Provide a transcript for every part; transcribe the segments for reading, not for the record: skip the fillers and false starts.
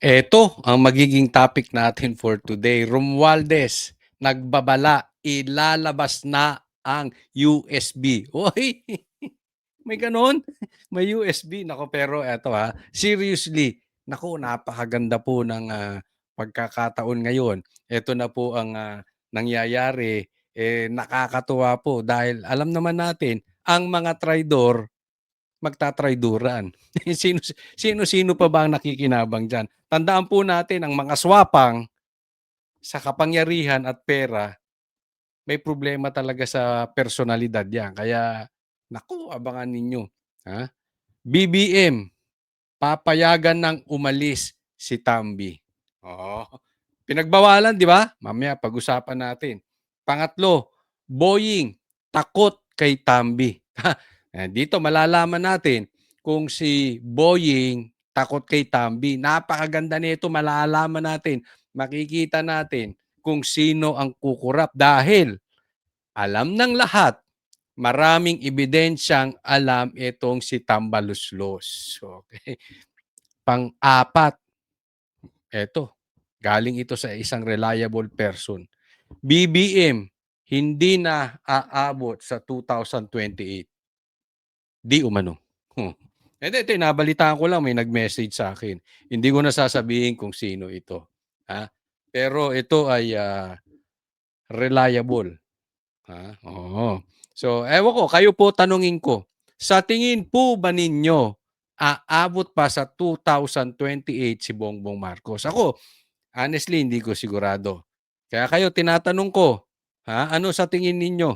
Eto ang magiging topic natin for today. Romualdez, nagbabala, ilalabas na ang USB. Uy, may gano'n? May USB. Nako, pero eto seriously, naku, napakaganda po ng pagkakataon ngayon. Eto na po ang nangyayari. Nakakatuwa po dahil alam naman natin, ang mga traidor magtatrayduran. Sino-sino pa ba ang nakikinabang diyan? Tandaan po natin ang mga swapang sa kapangyarihan at pera, may problema talaga sa personalidad 'yan. Kaya naku, abangan ninyo, ha? BBM, papayagan ng umalis si Tamby. Oo, pinagbawalan 'di ba? Mamaya pag-usapan natin. Pangatlo, Boying, takot kay Tamby. Dito malalaman natin kung si Boying takot kay Tamby. Napakaganda nito, malalaman natin, makikita natin kung sino ang kukurap dahil alam ng lahat, maraming ebidensyang alam itong si Tambaluslos. Okay. Pang-apat, eto, galing ito sa isang reliable person. BBM, hindi na aabot sa 2028. Di umano. Ito, nabalitaan ko lang, may nag-message sa akin. Hindi ko na sasabihin kung sino ito. Pero ito ay reliable. Oo. So, ewan ko, kayo po tanungin ko, sa tingin po ba ninyo, aabot pa sa 2028 si Bongbong Marcos? Ako, honestly, hindi ko sigurado. Kaya kayo, tinatanong ko, ano sa tingin ninyo?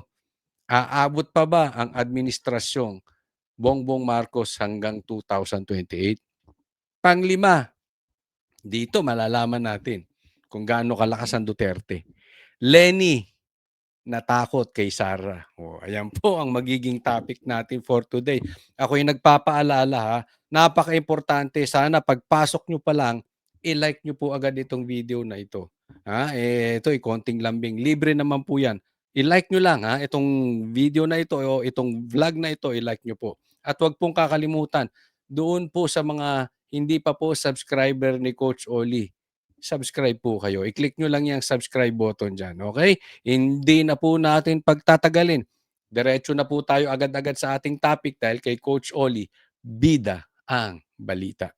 Aabot pa ba ang administrasyong Bongbong Marcos hanggang 2028? Panglima, dito malalaman natin kung gaano kalakas ang Duterte. Lenny, natakot kay Sara. Ayan po ang magiging topic natin for today. Ako yung nagpapaalala napaka-importante. Sana pagpasok nyo pa lang, i-like nyo po agad itong video na ito. Ito konting lambing. Libre naman po yan. I-like nyo lang itong video na ito o itong vlog na ito, i-like nyo po. At huwag pong kakalimutan, doon po sa mga hindi pa po subscriber ni Coach Oli, subscribe po kayo. I-click nyo lang yung subscribe button dyan, okay? Hindi na po natin pagtatagalin. Diretso na po tayo agad-agad sa ating topic dahil kay Coach Oli, bida ang balita.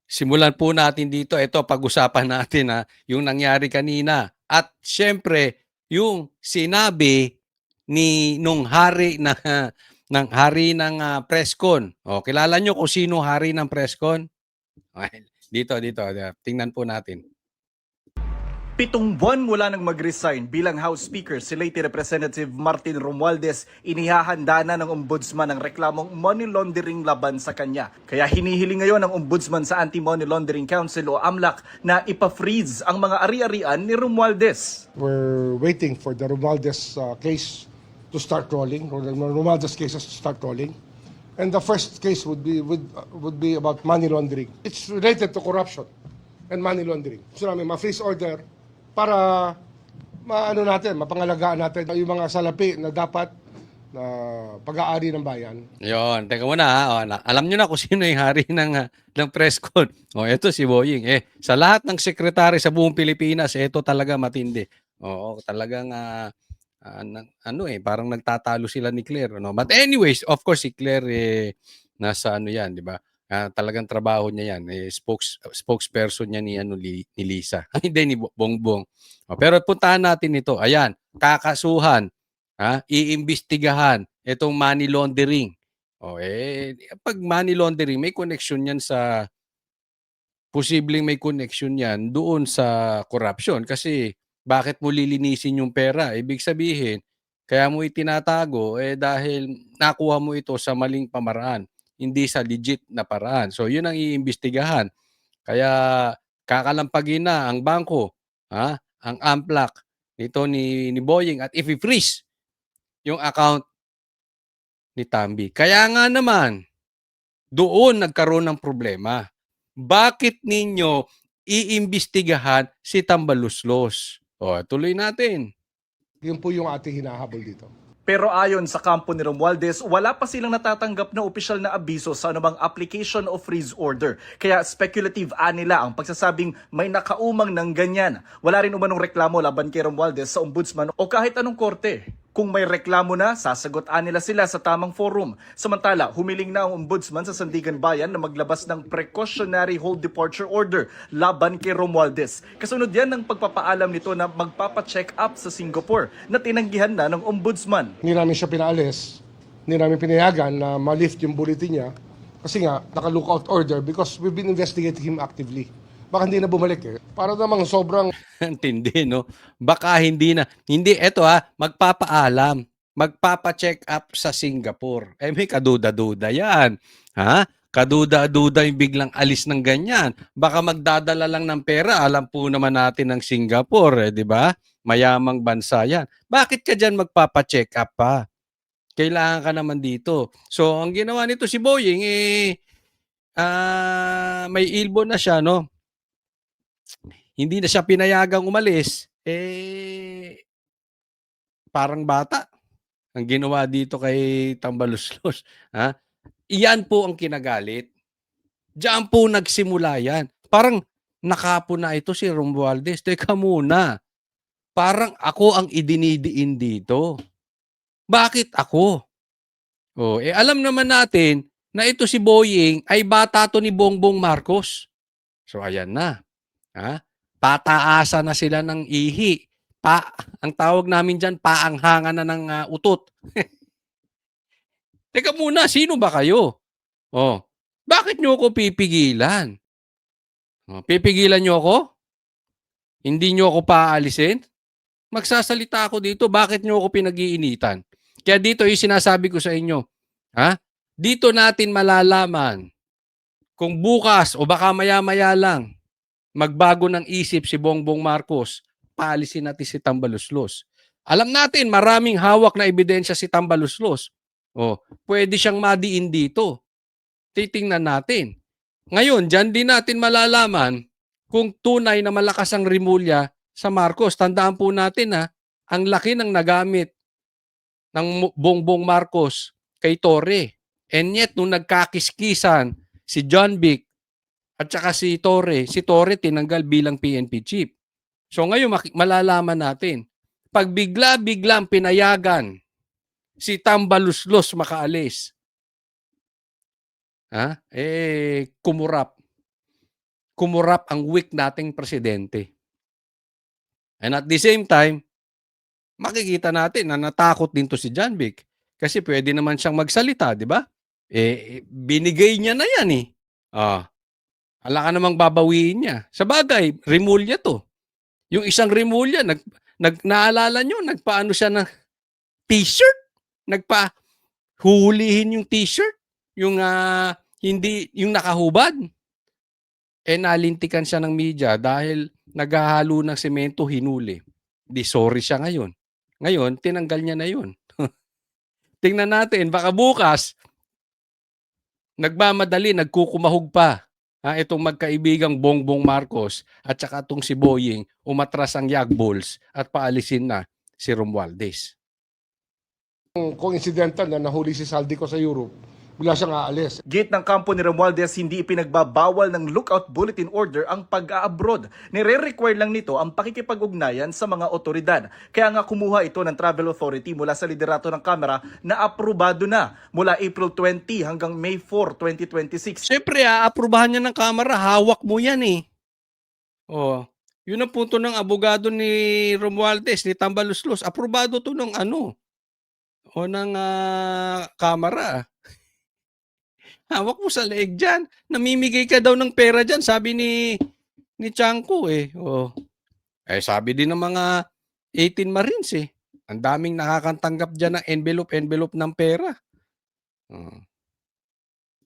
Simulan po natin dito. Ito, pag-usapan natin yung nangyari kanina. At syempre, yung sinabi nung hari na ng hari ng presscon. Kilala nyo kung sino hari ng presscon? Dito. Tingnan po natin. 7 buwan mula nang mag-resign bilang House Speaker si late Representative Martin Romualdez, inihahanda na ng Ombudsman ang reklamong money laundering laban sa kanya. Kaya hinihiling ngayon ng Ombudsman sa Anti-Money Laundering Council o AMLAC na ipa-freeze ang mga ari-arian ni Romualdez. We're waiting for the Romualdez case to start rolling, or the Romualdez cases to start rolling. And the first case would be about money laundering. It's related to corruption and money laundering. So namin ma-freeze order para mapangalagaan natin yung mga salapi na dapat na pag-aari ng bayan. Yon, teka muna alam niyo na kung sino yung hari ng press con. Ito si Boying. Sa lahat ng sekretary sa buong Pilipinas, ito talaga matindi. Talagang parang nagtatalo sila ni Claire, no? But anyways, of course si Claire nasa yan, 'di ba? Talagang trabaho niya yan, spokesperson niya ni Lisa. Hindi ni Bongbong. Pero puntahan natin ito. Ayan, kakasuhan, iimbestigahan itong money laundering. Pag money laundering, may connection yan posibleng may connection yan doon sa corruption. Kasi bakit mo lilinisin yung pera? Ibig sabihin, kaya mo itinatago dahil nakuha mo ito sa maling pamaraan, hindi sa legit na paraan. So yun ang iimbestigahan. Kaya kakalampagin na ang bangko, ang AMLAC nito ni Boying at i-freeze yung account ni Tamby. Kaya nga naman, doon nagkaroon ng problema. Bakit ninyo iimbestigahan si Tambaluslos? Tuloy natin. Yun po yung ating hinahabol dito. Pero ayon sa kampo ni Romualdez, wala pa silang natatanggap na opisyal na abiso sa anumang application o freeze order. Kaya speculative nila ang pagsasabing may nakaumang ng ganyan. Wala rin umanong reklamo laban kay Romualdez sa ombudsman o kahit anong korte. Kung may reklamo na, sasagot nila sila sa tamang forum. Samantala, humiling na ang ombudsman sa Sandigan Bayan na maglabas ng precautionary hold departure order laban kay Romualdez. Kasunod yan ng pagpapaalam nito na magpapa-check up sa Singapore na tinanggihan na ng ombudsman. Hindi namin siya pinaalis, hindi namin pinayagan na ma-lift yung bulletin niya kasi nga naka-lookout order because we've been investigating him actively. Baka hindi na bumalik eh. Para namang sobrang Antindi, no? Baka hindi na. Hindi, eto magpapaalam. Magpapa-check up sa Singapore. Eh, may kaduda-duda yan. Ha? Kaduda-duda yung biglang alis ng ganyan. Baka magdadala lang ng pera. Alam po naman natin ng Singapore, di ba? Mayamang bansa yan. Bakit ka dyan magpapa-check up pa? Kailangan ka naman dito. So, ang ginawa nito si Boying, may ilbo na siya, no? Hindi na siya pinayagang umalis, parang bata ang ginawa dito kay Tambaluslos. Ha? Iyan po ang kinagalit. Diyan po nagsimula yan. Parang nakapo na ito si Romualdez. Teka muna. Parang ako ang idinidiin dito. Bakit ako? Alam naman natin na ito si Boying ay bata to ni Bongbong Marcos. So ayan na. Ha? Pataasa na sila ng ihi. Ang tawag namin dyan, paanghangan na ng utot. Teka muna, sino ba kayo? Bakit nyo ako pipigilan? Pipigilan nyo ako? Hindi nyo ako paalisin? Magsasalita ako dito, bakit nyo ako pinag-iinitan? Kaya dito yung sinasabi ko sa inyo, dito natin malalaman kung bukas o baka maya-maya lang, magbago ng isip si Bongbong Marcos, paalisin natin si Tambaluslos. Alam natin, maraming hawak na ebidensya si Tambaluslos. Pwede siyang madiin dito. Titingnan natin. Ngayon, dyan din natin malalaman kung tunay na malakas ang rimulya sa Marcos. Tandaan po natin ang laki ng nagamit ng Bongbong Marcos kay Torre. And yet, nung nagkakiskisan si John Vic at saka si Torre tinanggal bilang PNP chief. So ngayon malalaman natin, pag bigla-biglang pinayagan si Tambaluslos makaalis, kumurap ang weak nating presidente. And at the same time, makikita natin na natakot din to si John Vic kasi pwede naman siyang magsalita, di ba? Binigay niya na yan eh. Ala ka namang babawiin niya. Sa bagay, rimulya to. Yung isang rimulya, naalala nyo, nagpaano siya ng t-shirt? Huhulihin yung t-shirt? Yung hindi, yung nakahubad? Nalintikan siya ng media dahil naghahalo ng semento, hinuli. Di sorry siya ngayon. Ngayon, tinanggal niya na yun. Tingnan natin, baka bukas, nagmamadali, nagkukumahog pa. Itong magkaibigang Bongbong Marcos at saka itong si Boying, umatras ang Yagbols at paalisin na si Romualdez. kung incidental na nahuli si Saldico sa Europe, bigla siyang aalis. Gate ng kampo ni Romualdez, hindi ipinagbabawal ng lookout bulletin order ang pag-a-abroad. Nire-require lang nito ang pakikipag-ugnayan sa mga otoridad. Kaya nga kumuha ito ng Travel Authority mula sa liderato ng Kamara na aprobado na mula April 20 hanggang May 4, 2026. Siyempre, aaprubahan niya ng Kamara, hawak mo yan eh. Yun ang punto ng abogado ni Romualdez, ni Tambaluslos. Aprobado to ng ng Kamara. Hawak mo sa leeg dyan. Namimigay ka daw ng pera dyan, sabi ni Chanco eh. Sabi din ng mga 18 Marines eh. Ang daming nakakatanggap dyan ng envelope ng pera.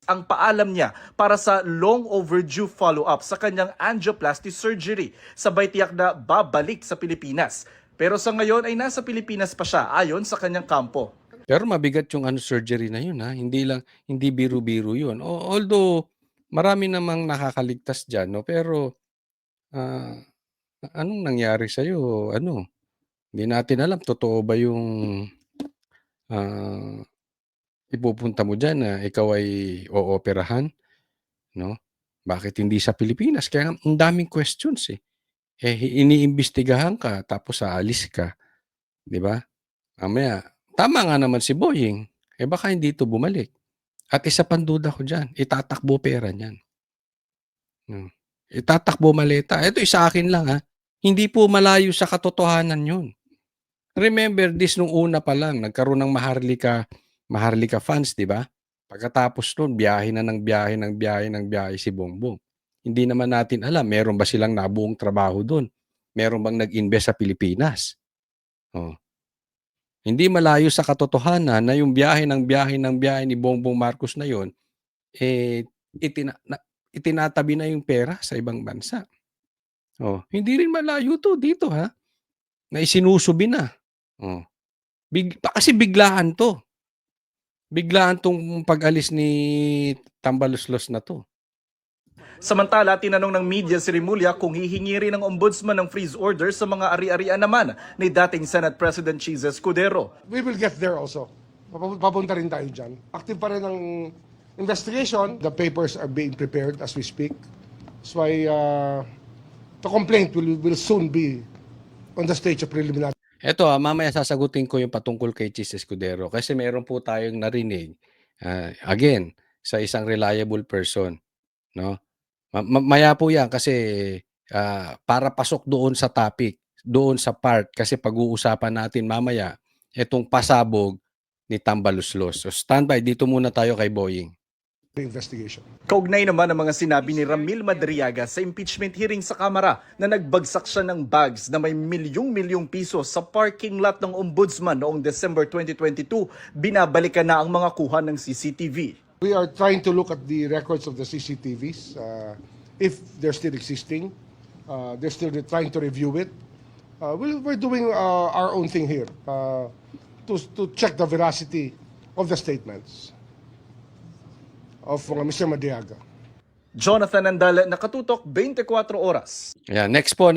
Ang paalam niya para sa long overdue follow-up sa kanyang angioplasty surgery. Sabay tiyak na babalik sa Pilipinas. Pero sa ngayon ay nasa Pilipinas pa siya ayon sa kanyang kampo. Pero mabigat yung surgery na yun hindi biro-biro yun. Although marami namang nakakaligtas diyan, no? Pero anong nangyari sa iyo? Hindi natin alam totoo ba yung ah, ipupunta mo diyan na ikaw ay ooperahan, 'no? Bakit hindi sa Pilipinas? Kaya nga ang daming questions, eh. Iniimbestigahan ka tapos aalis ka, 'di ba? Mamaya tama nga naman si Boying, baka hindi 'to bumalik. At isa pang duda ko diyan, itatakbo pera niyan. Itatakbo maleta. Ito sa akin lang, hindi po malayo sa katotohanan 'yun. Remember this nung una pa lang nagkaroon ng Maharlika funds, 'di ba? Pagkatapos nun biyahe na ng biyahe, ng biyahe, ng biyahe si Bongbong. Hindi naman natin alam meron ba silang nabuong trabaho dun? Meron bang nag-invest sa Pilipinas? Oh, hindi malayo sa katotohanan na yung biyahe ng biyahe ng biyahe ni Bongbong Marcos na yon, eh, itinatabi na yung pera sa ibang bansa. Oh, hindi rin malayo 'to dito, na isinusubi na. Oh, kasi biglaan 'to. Biglaan 'tong pag-alis ni Tambaluslos na 'to. Samantala, tinanong ng media si Rimulya kung hihingi rin ng ombudsman ng freeze order sa mga ari-arian naman ni dating Senate President Chis Escudero. We will get there also. Papunta rin tayo dyan. Active pa rin ang investigation. The papers are being prepared as we speak. That's why the complaint will soon be on the stage of preliminary. Eto, mamaya sasagutin ko yung patungkol kay Chis Escudero kasi meron po tayong narinig, again, sa isang reliable person, 'no? Maya po 'yan kasi, para pasok doon sa topic, doon sa part kasi pag-uusapan natin mamaya itong pasabog ni Tambaluslos. So standby, dito muna tayo kay Boying. Investigation. Kaugnay naman ang mga sinabi ni Ramil Madriaga sa impeachment hearing sa Kamara na nagbagsak siya ng bags na may milyong-milyong piso sa parking lot ng ombudsman noong December 2022, binabalikan na ang mga kuha ng CCTV. We are trying to look at the records of the CCTVs, if they're still existing. They're still trying to review it. We're doing our own thing here to check the veracity of the statements of Mr. Madriaga. Jonathan Andal, Nakatutok, 24 Oras. Ayan, next po.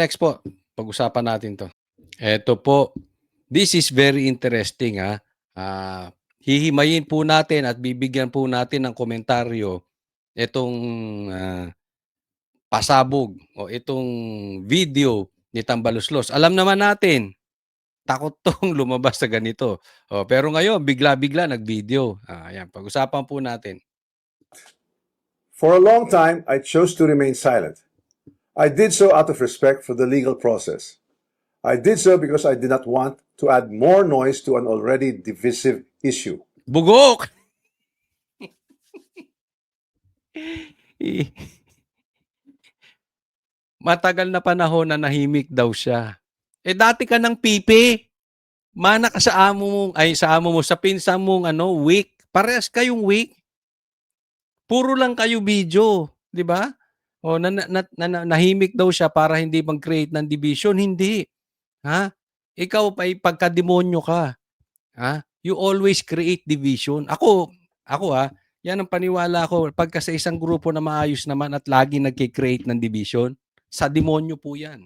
Pag-usapan natin 'to. Eto po, this is very interesting, hihimayin po natin at bibigyan po natin ng komentaryo itong pasabog o itong video ni Tambaluslos. Alam naman natin, takot tong lumabas sa ganito. Pero ngayon, bigla-bigla nag-video. Ayan, pag-usapan po natin. For a long time, I chose to remain silent. I did so out of respect for the legal process. I did so because I did not want to add more noise to an already divisive issue. Bugok! Matagal na panahon na nahimik daw siya. Dati ka ng pipi. Mana ka sa amo mo, sa pinsan mong weak. Parehas kayong weak. Puro lang kayo video, 'di ba? Nahimik daw siya para hindi mag-create ng division. Hindi. Ikaw pa pagka-demonyo ka. You always create division. Ako yan ang paniwala ko. Pagka sa isang grupo na maayos naman at lagi nagki-create ng division, sa demonyo po yan.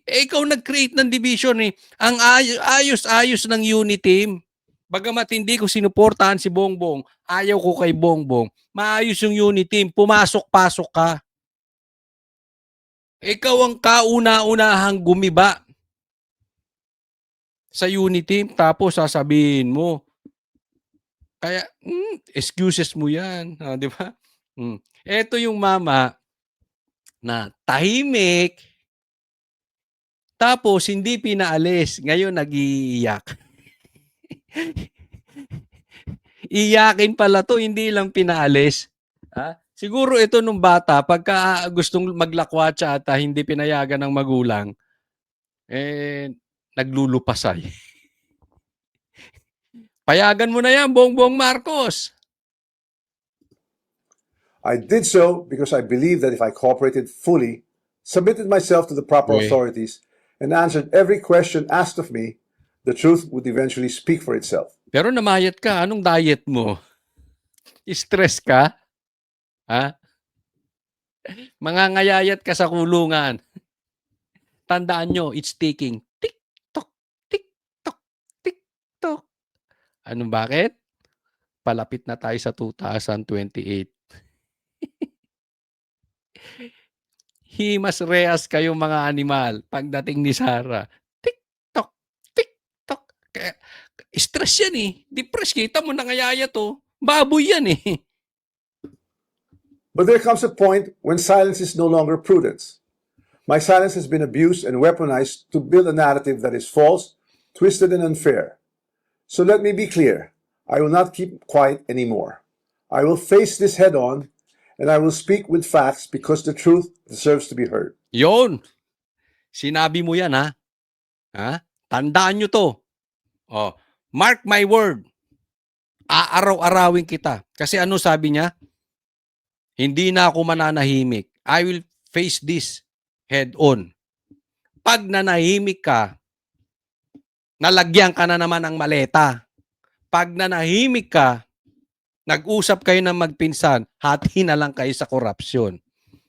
Ikaw nag-create ng division eh. Ang ayos ng unit team. Bagamat hindi ko sinuportahan si Bongbong, ayaw ko kay Bongbong, maayos yung unit team, pumasok-pasok ka. Ikaw ang kauna-unahang gumiba sa unit team, tapos sasabihin mo, kaya, excuses mo yan, di ba? Ito yung mama na tahimik, tapos hindi pinaalis, ngayon nag-iiyak. Iyakin pala to, hindi lang pinaalis. Siguro ito nung bata, pagka gustong maglakwatsa at hindi pinayagan ng magulang, naglulupasay. Payagan mo na yan, Bongbong Marcos. I did so because I believed that if I cooperated fully, submitted myself to the proper authorities, and answered every question asked of me, the truth would eventually speak for itself. Pero namayat ka. Anong diet mo? Stress ka? Mangangayayat ka sa kulungan. Tandaan nyo, it's taking tick-tock, tick-tock, tick-tock. Ano bakit? Palapit na tayo sa 2028. Himas rehas kayong mga animal pagdating ni Sarah. TikTok, TikTok. Kaya, stress yan eh. Depressed. Kita mo nangayaya to. Baboy yan eh. But there comes a point when silence is no longer prudence. My silence has been abused and weaponized to build a narrative that is false, twisted, and unfair. So let me be clear. I will not keep quiet anymore. I will face this head on, and I will speak with facts because the truth deserves to be heard. Yon. Sinabi mo yan ha. Ha? Tandaan nyo to. Oh, mark my word. Aaraw-arawin kita. Kasi ano sabi niya? Hindi na ako mananahimik. I will face this head on. Pag nanahimik ka, nalagyan ka na naman ng maleta. Pag nanahimik ka, nag-usap kayo ng magpinsan, hati na lang kayo sa korupsyon.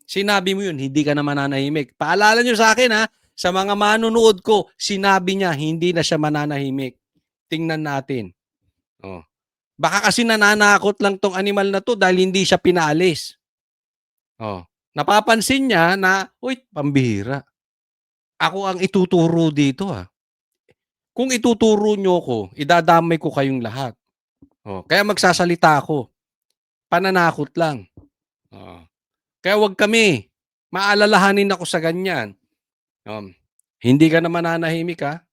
Sinabi mo yun, hindi ka na mananahimik. Paalala nyo sa akin ha, sa mga manunood ko, sinabi niya, hindi na siya mananahimik. Tingnan natin. Oh. Baka kasi nananakot lang tong animal na to dahil hindi siya pinaalis. Oh. Napapansin niya na, uy, pambihira. Ako ang ituturo dito ha. Kung ituturo nyo ko, idadamay ko kayong lahat. Oh, kaya magsasalita ako. Pananakot lang. Oh. Kaya wag kami. Maalalahanin ako sa ganyan. Hindi ka na mananahimik ha.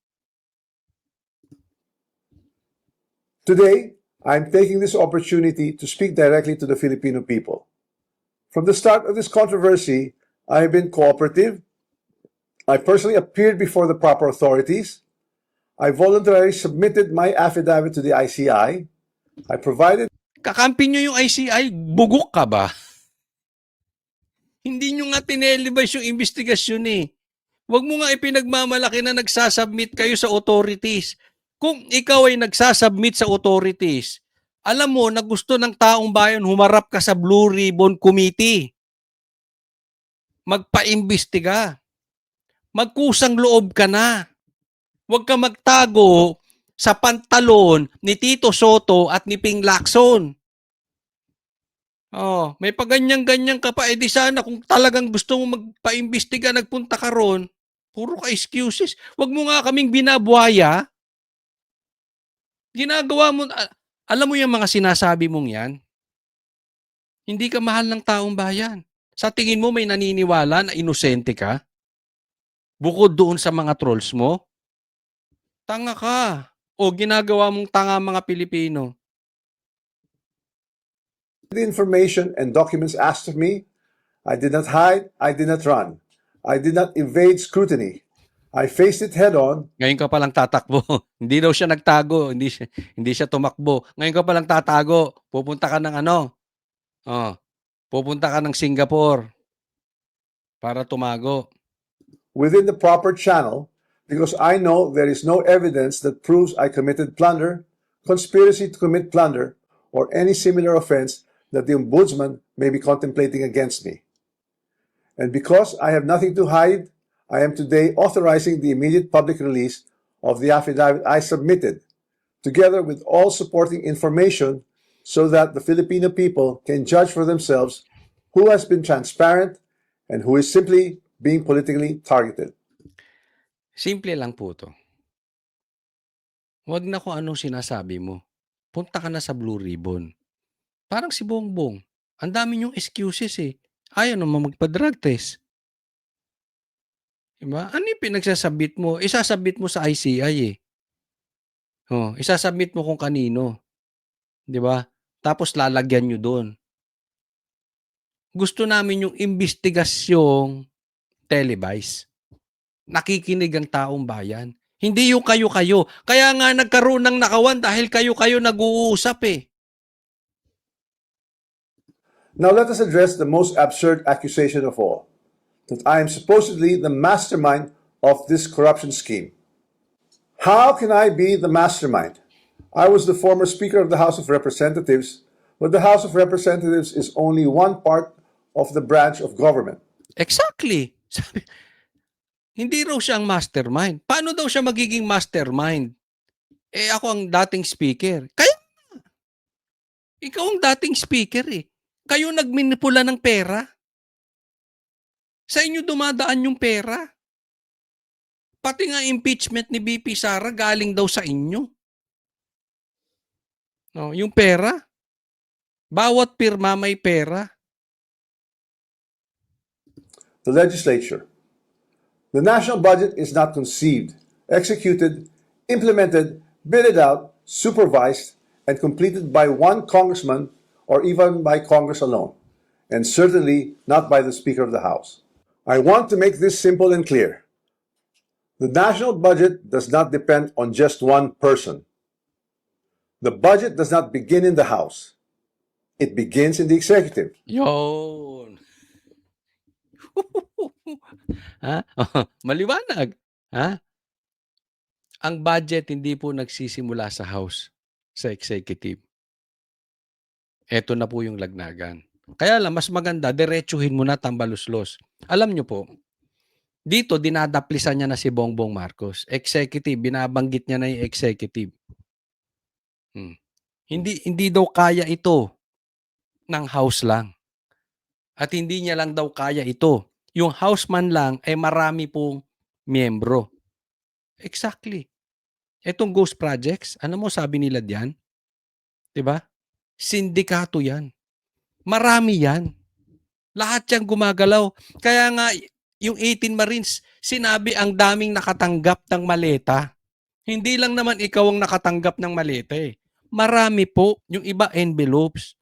Today, I'm taking this opportunity to speak directly to the Filipino people. From the start of this controversy, I have been cooperative. I personally appeared before the proper authorities. I voluntarily submitted my affidavit to the ICI. I provided... Kakampi nyo yung ICI, bugok ka ba? Hindi nyo nga tinelevise yung investigasyon eh. Huwag mo nga ipinagmamalaki na nagsasubmit kayo sa authorities. Kung ikaw ay nagsasubmit sa authorities, alam mo na gusto ng taong bayan humarap ka sa Blue Ribbon Committee. Magpaimbestiga. Magkusang loob ka na. Huwag ka magtago sa pantalon ni Tito Soto at ni Ping Lacson. Oh, may paganyan-ganyan ka pa. Di sana kung talagang gusto mo magpaimbestiga, nagpunta ka ron, puro ka excuses. Huwag mo nga kaming binabuhaya. Ginagawa mo, alam mo yung mga sinasabi mong yan? Hindi ka mahal ng taong bayan. Sa tingin mo may naniniwala na inosente ka? Bukod doon sa mga trolls mo? Tanga ka. O ginagawa mong tanga mga Pilipino. the information and documents asked of me. I did not hide. I did not run. I did not evade scrutiny. I faced it head on. Ngayon ka palang tatakbo. Hindi daw siya nagtago. Hindi siya tumakbo. Ngayon ka palang tatago. Pupunta ka ng ano? Oh, pupunta ka ng Singapore para tumago. Within the proper channel because I know there is no evidence that proves I committed plunder, conspiracy to commit plunder, or any similar offense that the Ombudsman may be contemplating against me. And because I have nothing to hide, I am today authorizing the immediate public release of the affidavit I submitted, together with all supporting information so that the Filipino people can judge for themselves who has been transparent and who is simply being politically targeted. Simple lang po to. Huwag na kung anong sinasabi mo. Punta ka na sa Blue Ribbon. Parang si Bongbong. Ang dami niyong excuses eh. Ayaw naman magpa-drug test. Diba? Ano yung pinagsasabit mo? Isasabit mo sa ICI eh. Oh, isasabit mo kung kanino. Diba? Tapos lalagyan nyo doon. Gusto namin yung investigasyong televise. Nakikinig ang taong bayan. Hindi yung kayo-kayo. Kaya nga nagkaroon ng nakawan dahil kayo-kayo nag-uusap eh. Now let us address the most absurd accusation of all, that I am supposedly the mastermind of this corruption scheme. How can I be the mastermind? I was the former Speaker of the House of Representatives, but the House of Representatives is only one part of the branch of government. Exactly. Sabi, hindi raw siya ang mastermind. Paano daw siya magiging mastermind? ako ang dating speaker. Kaya ikaw ang dating speaker eh. Kayo nagminipula ng pera. Sa inyo dumadaan yung pera. Pati nga impeachment ni VP Sara galing daw sa inyo. No, yung pera. Bawat pirma may pera. The legislature. The national budget is not conceived, executed, implemented, bidded out, supervised, and completed by one congressman or even by Congress alone, and certainly not by the Speaker of the House. I want to make this simple and clear. The national budget does not depend on just one person. The budget does not begin in the House. It begins in the executive. Yun. Ha? Maliwanag. Ha? Ang budget hindi po nagsisimula sa House, sa executive. Ito na po yung lagnagan. Kaya lang, mas maganda, diretsuhin mo na tambaluslos. Alam nyo po, dito dinadaplisan niya na si Bongbong Marcos. Executive, binabanggit niya na yung executive. Hindi daw kaya ito ng House lang. At hindi niya lang daw kaya ito. Yung House man lang ay marami pong miyembro. Exactly. Etong ghost projects, ano mo sabi nila diyan? 'Di ba? Sindikato 'yan. Marami 'yan. Lahat 'yang gumagalaw. Kaya nga yung 18 Marines, sinabi ang daming nakatanggap ng maleta. Hindi lang naman ikaw ang nakatanggap ng maleta eh. Marami po, yung iba envelopes.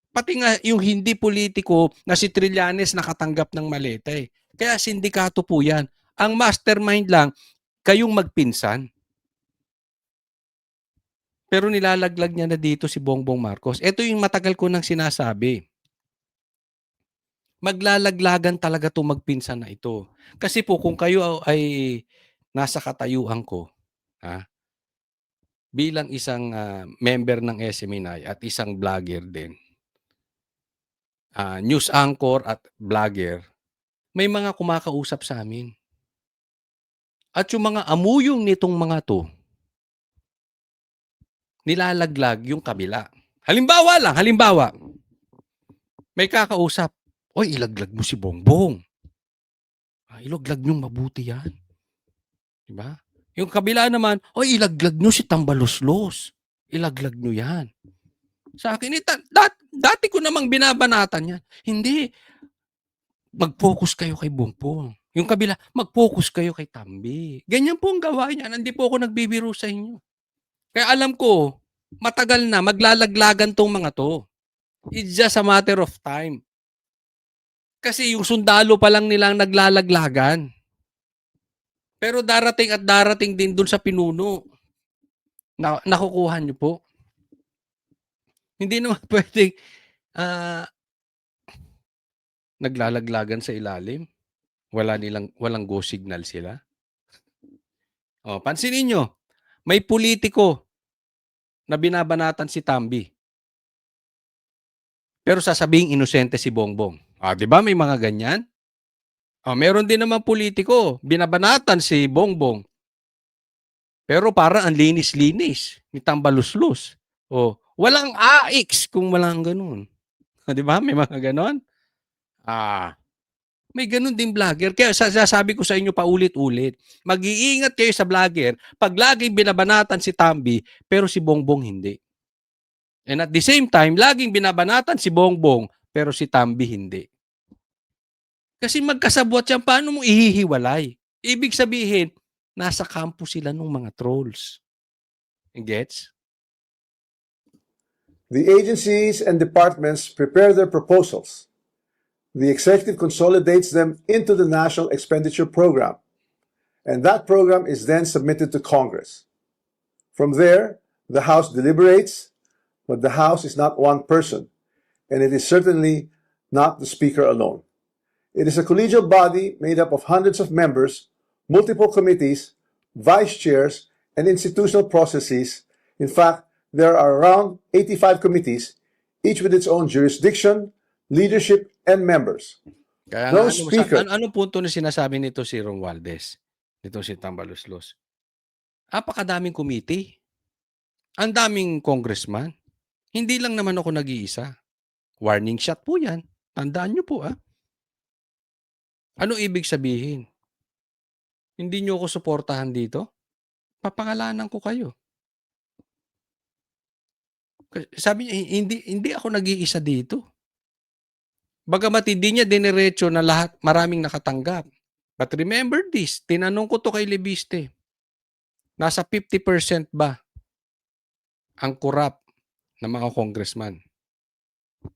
Pati nga yung hindi politiko na si Trillanes nakatanggap ng maleta eh. Kaya sindikato po yan. Ang mastermind lang, kayong magpinsan. Pero nilalaglag niya na dito si Bongbong Marcos. Ito yung matagal ko nang sinasabi. Maglalaglagan talaga to magpinsan na ito. Kasi po kung kayo ay nasa katayuan ko, bilang isang member ng SMNI at isang vlogger din, news anchor at vlogger, may mga kumakausap sa amin. At yung mga amuyong nitong mga to, nilalaglag yung kabila. Halimbawa, may kakausap, oy, ilaglag mo si Bongbong. Ilaglag nyo mabuti yan. Diba? Yung kabila naman, oy, ilaglag nyo si Tambaluslos. Ilaglag nyo yan. Sa akin, dati ko namang binabanatan yan. Hindi. Mag-focus kayo kay Bongbong. Yung kabila, mag-focus kayo kay Tambi. Ganyan po ang gawain niya. Hindi po ako nagbibiro sa inyo. Kaya alam ko, matagal na, maglalaglagan tong mga to. It's just a matter of time. Kasi yung sundalo pa lang nilang naglalaglagan. Pero darating at darating din dun sa pinuno. Nakukuha nyo po. Hindi naman pwedeng naglalaglagan sa ilalim. Walang go signal sila. O, pansinin nyo, may politiko na binabanatan si Tambi. Pero sasabing inosente si Bongbong. Di ba may mga ganyan? Meron din naman politiko, binabanatan si Bongbong. Pero parang ang linis-linis ni Tambaluslos. Walang AX kung walang ganun. Di ba? May mga ganon. May ganun din vlogger. Kaya sasabi ko sa inyo paulit-ulit, mag-iingat kayo sa vlogger pag laging binabanatan si Tambi, pero si Bongbong hindi. And at the same time, laging binabanatan si Bongbong, pero si Tambi hindi. Kasi magkasabwat yan, paano mo ihihiwalay? Ibig sabihin, nasa kampo sila ng mga trolls. Gets? The agencies and departments prepare their proposals. The executive consolidates them into the National Expenditure Program, and that program is then submitted to Congress. From there, the House deliberates, but the House is not one person, and it is certainly not the Speaker alone. It is a collegial body made up of hundreds of members, multiple committees, vice chairs, and institutional processes. In fact, there are around 85 committees, each with its own jurisdiction, leadership, and members. Kaya No nga, speaker. anong punto na sinasabi nito si Romualdez? Nito si Tambaluslos. Apakadaming committee. Ang daming congressman. Hindi lang naman ako nag-iisa. Warning shot po yan. Tandaan nyo po, ah. Ano ibig sabihin? Hindi nyo ako suportahan dito? Papangalanan ko kayo. Sabi niya, hindi ako nag-iisa dito. Bagamat hindi niya diniretso na lahat, maraming nakatanggap. But remember this, tinanong ko to kay Lebiste. Nasa 50% ba ang kurap ng mga congressman?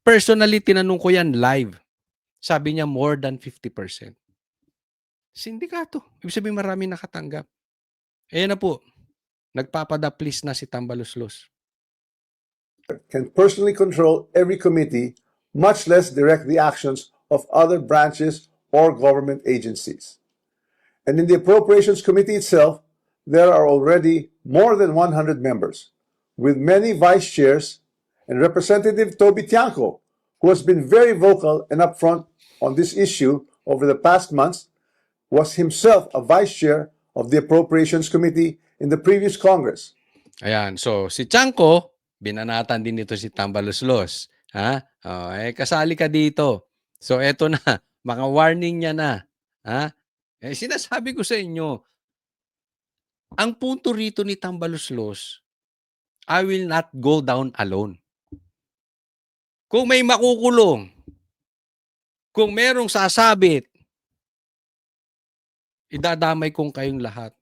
Personally, tinanong ko yan live. Sabi niya more than 50%. Sindikato. Ibig sabihin marami nakatanggap. Ayan na po. Nagpapadaplis na si Tambaluslos. Can personally control every committee, much less direct the actions of other branches or government agencies. And in the Appropriations Committee itself, there are already more than 100 members, with many vice chairs, and Representative Toby Tiangco, who has been very vocal and upfront on this issue over the past months, was himself a vice chair of the Appropriations Committee in the previous Congress. Ayan. So, si Tiangco, binanatan din dito si Tambaluslos. Ha? Kasali ka dito. So, eto na. Mga warning niya na. Ha? Sinasabi ko sa inyo, ang punto rito ni Tambaluslos, I will not go down alone. Kung may makukulong, kung merong sasabit, idadamay kong kayong lahat.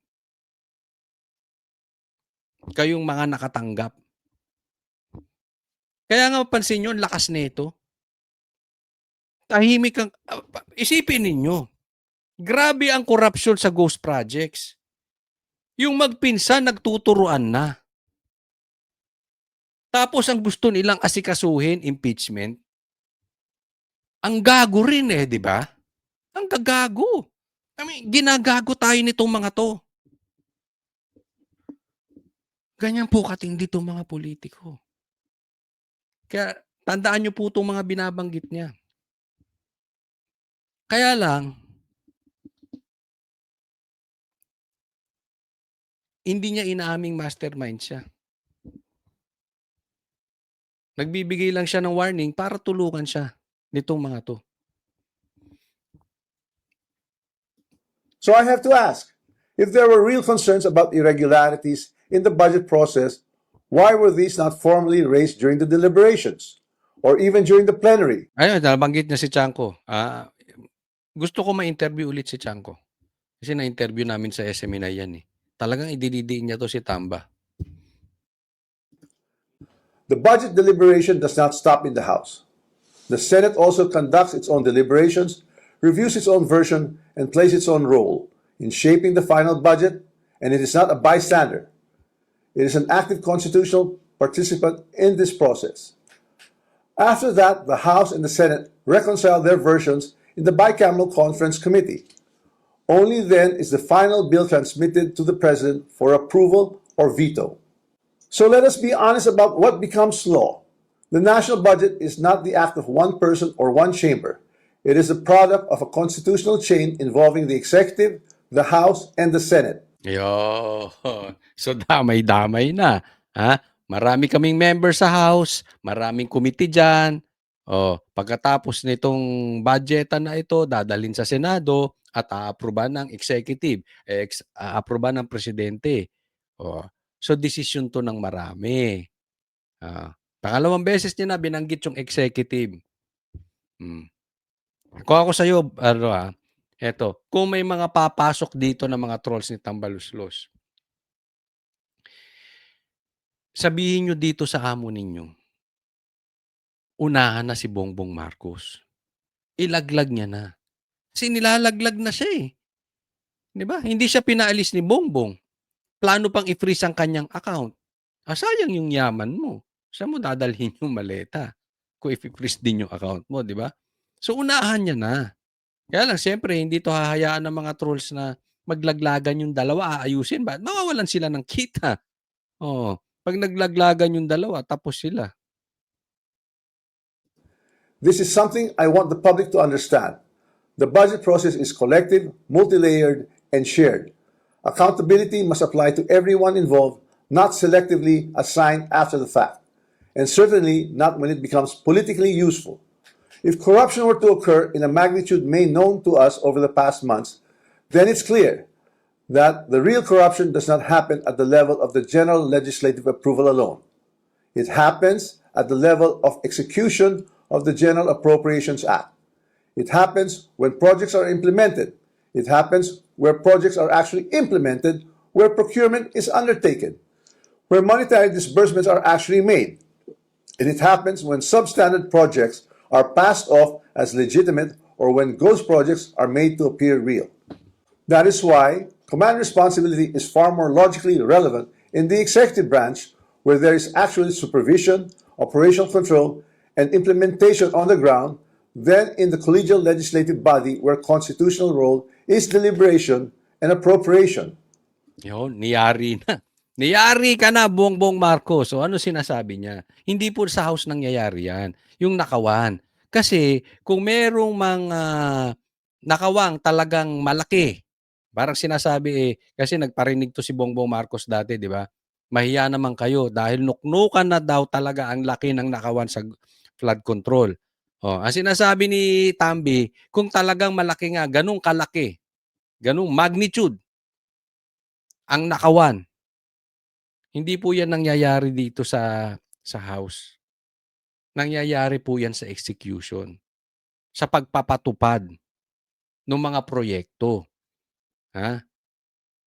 Kayong mga nakatanggap. Kaya nga pansin nyo, ang lakas nito. Tahimik ang... isipin ninyo, grabe ang korupsyon sa ghost projects. Yung magpinsan, nagtuturuan na. Tapos ang gusto nilang asikasuhin, impeachment. Ang gago rin di ba? Ang gagago. I mean, ginagago tayo nitong mga to. Ganyan po katindi itong mga politiko. Kaya tandaan nyo po itong mga binabanggit niya. Kaya lang, hindi niya inaaming mastermind siya. Nagbibigay lang siya ng warning para tulungan siya nitong mga to. So I have to ask, if there were real concerns about irregularities in the budget process, why were these not formally raised during the deliberations or even during the plenary? Ayun, nabanggit niya si Tiangco. Gusto ko ma-interview ulit si Tiangco. Kasi na-interview namin sa SMNI yan eh. Talagang idinidiin niya to si Tamba. The budget deliberation does not stop in the House. The Senate also conducts its own deliberations, reviews its own version, and plays its own role in shaping the final budget, and it is not a bystander. It is an active constitutional participant in this process. After that, the House and the Senate reconcile their versions in the bicameral conference committee. Only then is the final bill transmitted to the President for approval or veto. So let us be honest about what becomes law. The national budget is not the act of one person or one chamber. It is the product of a constitutional chain involving the executive, the House, and the Senate. Yo, so damay-damay na. Ha? Marami kaming member sa House, maraming committee dyan. Pagkatapos nitong budgetan na ito, dadalhin sa Senado at aaproban ng executive, aaproban ng presidente. So desisyon to ng marami. Pangalawang beses niya na binanggit yung executive. Kung ako sa iyo, eto, kung may mga papasok dito na mga trolls ni Tambaluslos, sabihin nyo dito sa amo ninyo, unahan na si Bongbong Marcos. Ilaglag niya na. Kasi nilalaglag na siya eh. Di ba? Hindi siya pinaalis ni Bongbong. Plano pang i-freeze ang kanyang account. Sayang yung yaman mo. Saan mo dadalhin yung maleta? Kung i-freeze din yung account mo, di ba? So, unahan niya na. Kaya lang, siyempre, hindi to hahayaan ng mga trolls na maglaglagan yung dalawa, aayusin ba? Mawawalan sila ng kita. Pag naglaglagan yung dalawa, tapos sila. This is something I want the public to understand. The budget process is collective, multi-layered, and shared. Accountability must apply to everyone involved, not selectively assigned after the fact, and certainly not when it becomes politically useful. If corruption were to occur in a magnitude made known to us over the past months, then it's clear that the real corruption does not happen at the level of the general legislative approval alone. It happens at the level of execution of the General Appropriations Act. It happens when projects are implemented. It happens where projects are actually implemented, where procurement is undertaken, where monetary disbursements are actually made. And it happens when substandard projects are passed off as legitimate or when ghost projects are made to appear real. That is why command responsibility is far more logically relevant in the executive branch, where there is actually supervision, operational control, and implementation on the ground, than in the collegial legislative body, where constitutional role is deliberation and appropriation. Yun, niyari na. Niyari ka na, Bongbong Marcos. So ano sinasabi niya? Hindi po sa House nangyayari yan. Yung nakawan. Kasi kung merong mga nakawang talagang malaki, parang sinasabi kasi nagparinig to si Bongbong Marcos dati, di ba? Mahiya naman kayo dahil nuknukan na daw talaga ang laki ng nakawan sa flood control. Ang sinasabi ni Tambi, kung talagang malaki nga, ganung kalaki, ganung magnitude ang nakawan, hindi po yan nangyayari dito sa House. Nangyayari po yan sa execution, sa pagpapatupad ng mga proyekto. Ha?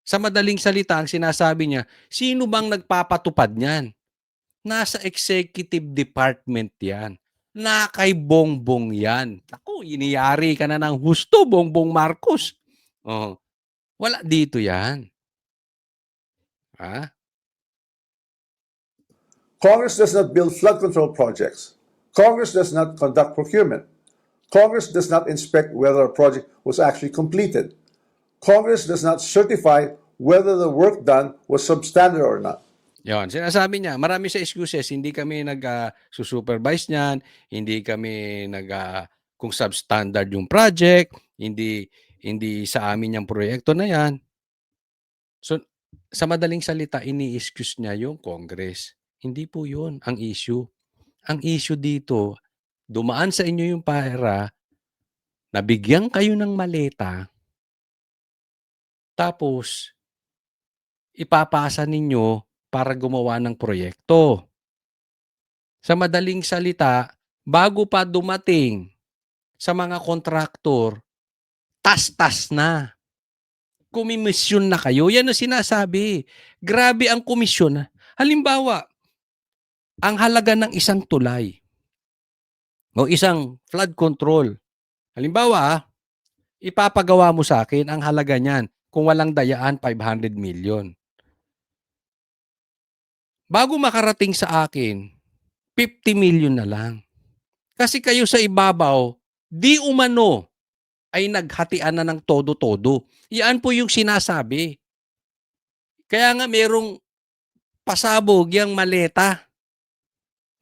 Sa madaling salita, ang sinasabi niya, sino bang nagpapatupad niyan? Nasa executive department yan. Na kay Bongbong yan. Ako, iniyari ka na ng husto, Bongbong Marcos. Wala dito yan. Ha? Congress does not build flood control projects. Congress does not conduct procurement. Congress does not inspect whether a project was actually completed. Congress does not certify whether the work done was substandard or not. Yon, sinasabi niya, marami sa excuses, hindi kami nag-supervise niyan, hindi kami kung substandard yung project, hindi sa amin yung proyekto na yan. So, sa madaling salita, ini-excuse niya yung Congress. Hindi po yun ang issue. Ang issue dito, dumaan sa inyo yung pera, nabigyan kayo ng maleta, tapos ipapasa ninyo para gumawa ng proyekto. Sa madaling salita, bago pa dumating sa mga kontraktor, tas-tas na. Kumimisyon na kayo. Yan ang sinasabi. Grabe ang komisyon. Halimbawa, ang halaga ng isang tulay o isang flood control. Halimbawa, ipapagawa mo sa akin ang halaga niyan. Kung walang dayaan, 500 million. Bago makarating sa akin, 50 million na lang. Kasi kayo sa ibabaw, di umano ay naghatian na ng todo-todo. Yan po yung sinasabi. Kaya nga merong pasabog yung maleta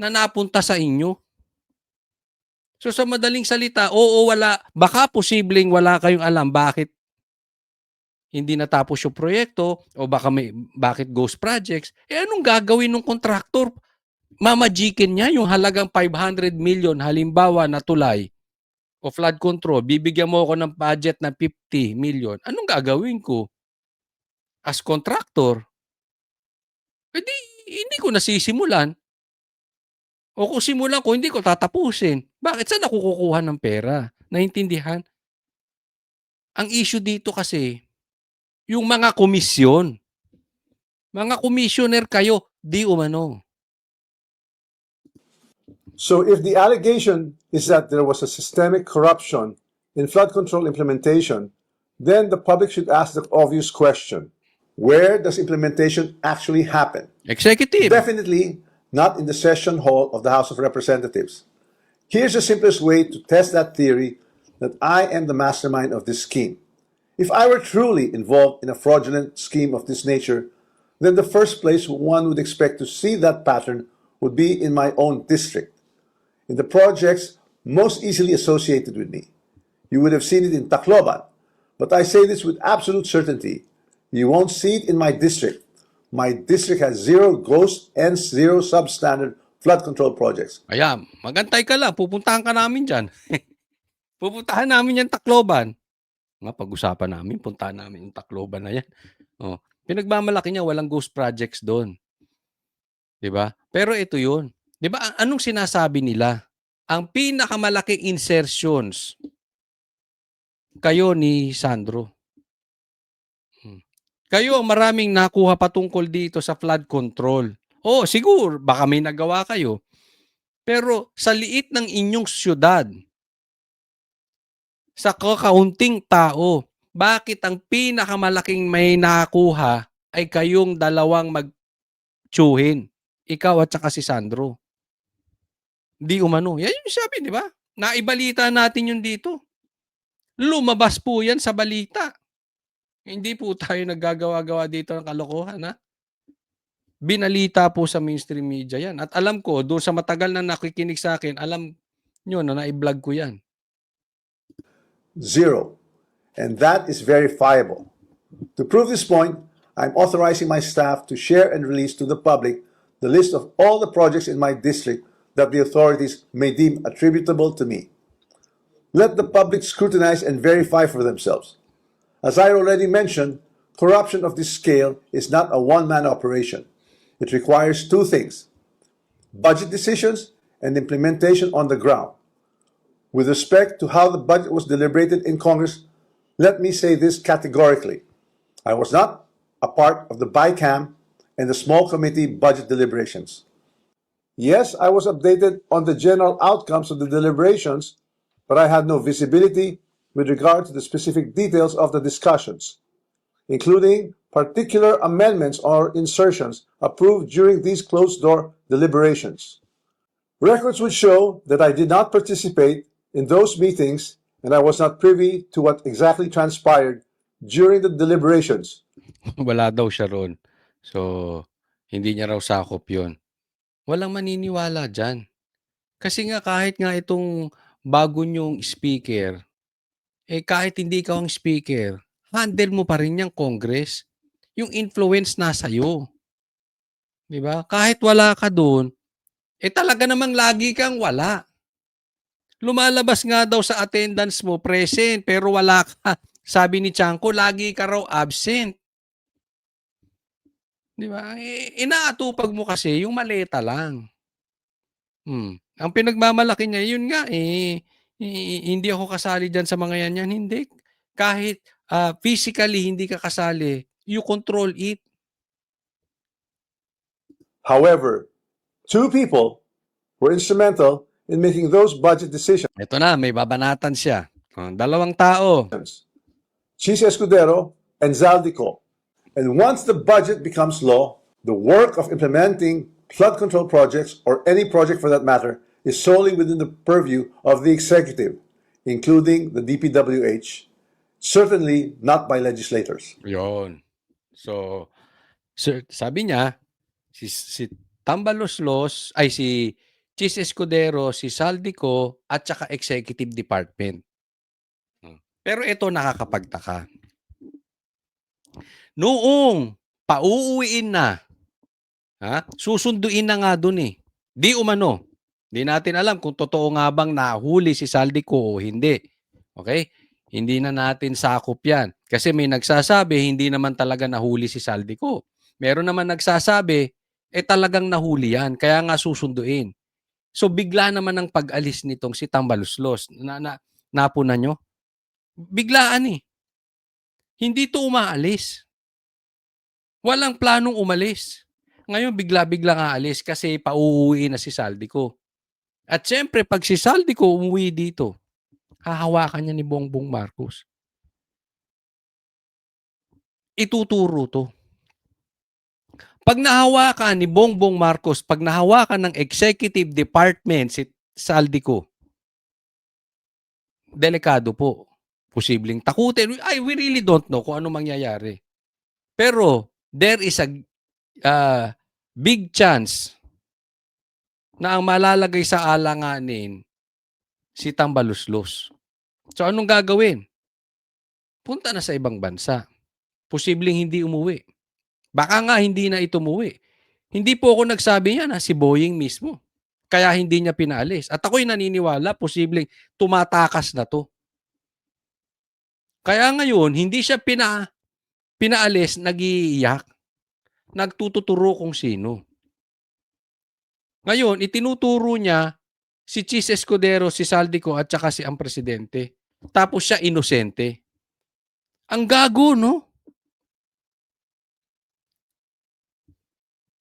na napunta sa inyo. So sa madaling salita, oo, wala. Baka posibleng wala kayong alam bakit hindi natapos yung proyekto o bakit ghost projects. Anong gagawin ng kontraktor? Mamajikin niya yung halagang 500 million halimbawa na tulay o flood control, bibigyan mo ako ng budget na 50 million. Anong gagawin ko? As contractor, hindi ko nasisimulan. O kung simulan ko, hindi ko tatapusin. Bakit? Saan ako kukuha ng pera? Naintindihan? Ang issue dito kasi, yung mga komisyon. Mga commissioner kayo, di umano. So if the allegation is that there was a systemic corruption in flood control implementation, then the public should ask the obvious question: where does implementation actually happen? Executive. Definitely not in the session hall of the House of Representatives. Here's the simplest way to test that theory that I am the mastermind of this scheme. If I were truly involved in a fraudulent scheme of this nature, then the first place one would expect to see that pattern would be in my own district, in the projects most easily associated with me. You would have seen it in Tacloban, but I say this with absolute certainty. You won't see it in my district, my district has 0 ghost and 0 substandard flood control projects. Ayan, magantay ka lang, pupuntahan ka namin dyan. Pupuntahan namin yan Tacloban. Nga, pag-usapan namin, puntahan namin yung Tacloban na yan. Oh, pinagmamalaki niya, walang ghost projects doon. 'Di ba? Pero ito 'yun. 'Di ba anong sinasabi nila? Ang pinakamalaking insertions kayo ni Sandro. Kayo ang maraming nakuha patungkol dito sa flood control. Oh, siguro baka may nagawa kayo. Pero sa liit ng inyong siyudad, sa kakaunting tao, bakit ang pinakamalaking may nakuha ay kayong dalawang magtsuhin? Ikaw at saka si Sandro. Di umano. Yan yung sabi, di ba? Naibalita natin yun dito. Lumabas po yan sa balita. Hindi po tayo naggagawa-gawa dito ng kalokohan, ha? Binalita po sa mainstream media yan. At alam ko, doon sa matagal na nakikinig sa akin, alam nyo na na-vlog ko yan. 0. And that is verifiable. To prove this point, I'm authorizing my staff to share and release to the public the list of all the projects in my district that the authorities may deem attributable to me. Let the public scrutinize and verify for themselves. As I already mentioned, corruption of this scale is not a one-man operation. It requires two things: budget decisions and implementation on the ground. With respect to how the budget was deliberated in Congress, let me say this categorically. I was not a part of the BICAM and the small committee budget deliberations. Yes, I was updated on the general outcomes of the deliberations, but I had no visibility with regard to the specific details of the discussions, including particular amendments or insertions approved during these closed-door deliberations. Records would show that I did not participate in those meetings and I was not privy to what exactly transpired during the deliberations. Wala daw siya ron. So, hindi niya raw sakop yun. Walang maniniwala dyan. Kasi nga kahit nga itong bago niyong speaker, kahit hindi ikaw ang speaker, handle mo pa rin yung Congress. Yung influence nasa iyo. 'Di ba? Kahit wala ka doon, talaga namang lagi kang wala. Lumalabas nga daw sa attendance mo, present, pero wala ka. Sabi ni Chanko, lagi ka raw absent. 'Di ba? Inaatupag mo kasi yung maleta lang. Ang pinagmamalaki niya, yun nga, hindi ako kasali dyan sa mga yan. Hindi. Kahit physically hindi ka kasali, you control it. However, two people were instrumental in making those budget decisions. Ito na, may babanatan siya. Dalawang tao. Chis Escudero and Zaldico. And once the budget becomes law, the work of implementing flood control projects, or any project for that matter, is solely within the purview of the executive, including the DPWH, certainly not by legislators. Yon. So, sabi niya, si Tambaloslos, ay si Chis Escudero, si Saldico, at saka Executive Department. Pero ito nakakapagtaka. Noong pauuwiin na, susunduin na nga dun eh. Di umano. Di natin alam kung totoo nga bang nahuli si Saldico o hindi. Okay? Hindi na natin sakop yan. Kasi may nagsasabi, hindi naman talaga nahuli si Saldico. Meron naman nagsasabi, talagang nahuli yan. Kaya nga susunduin. So bigla naman ang pag-alis nitong si Tambaloslos. Napunan nyo? Biglaan eh. Hindi to umaalis. Walang planong umalis. Ngayon bigla-bigla nga alis kasi pauuwi na si Saldico. At syempre pag si Saldico umuwi dito, hahawakan niya ni Bongbong Marcos. Ituturo to. Pag nahawakan ni Bongbong Marcos, pag nahawakan ng Executive Department si Saldico, delikado po. Posibleng takutin. We really don't know kung ano mangyayari. Pero there is a big chance na ang malalagay sa alanganin si Tambaloslos. So anong gagawin? Punta na sa ibang bansa. Posibleng hindi umuwi. Baka nga hindi na ito umuwi. Hindi po ako nagsabi niyan, si Boying mismo. Kaya hindi niya pinaalis. At ako'y naniniwala, posibleng tumatakas na 'to. Kaya ngayon, hindi siya pinaalis, nag-iiyak, nagtututuro kung sino. Ngayon, itinuturo niya si Chis Escudero, si Saldico at saka si ang presidente. Tapos siya inosente. Ang gago, no?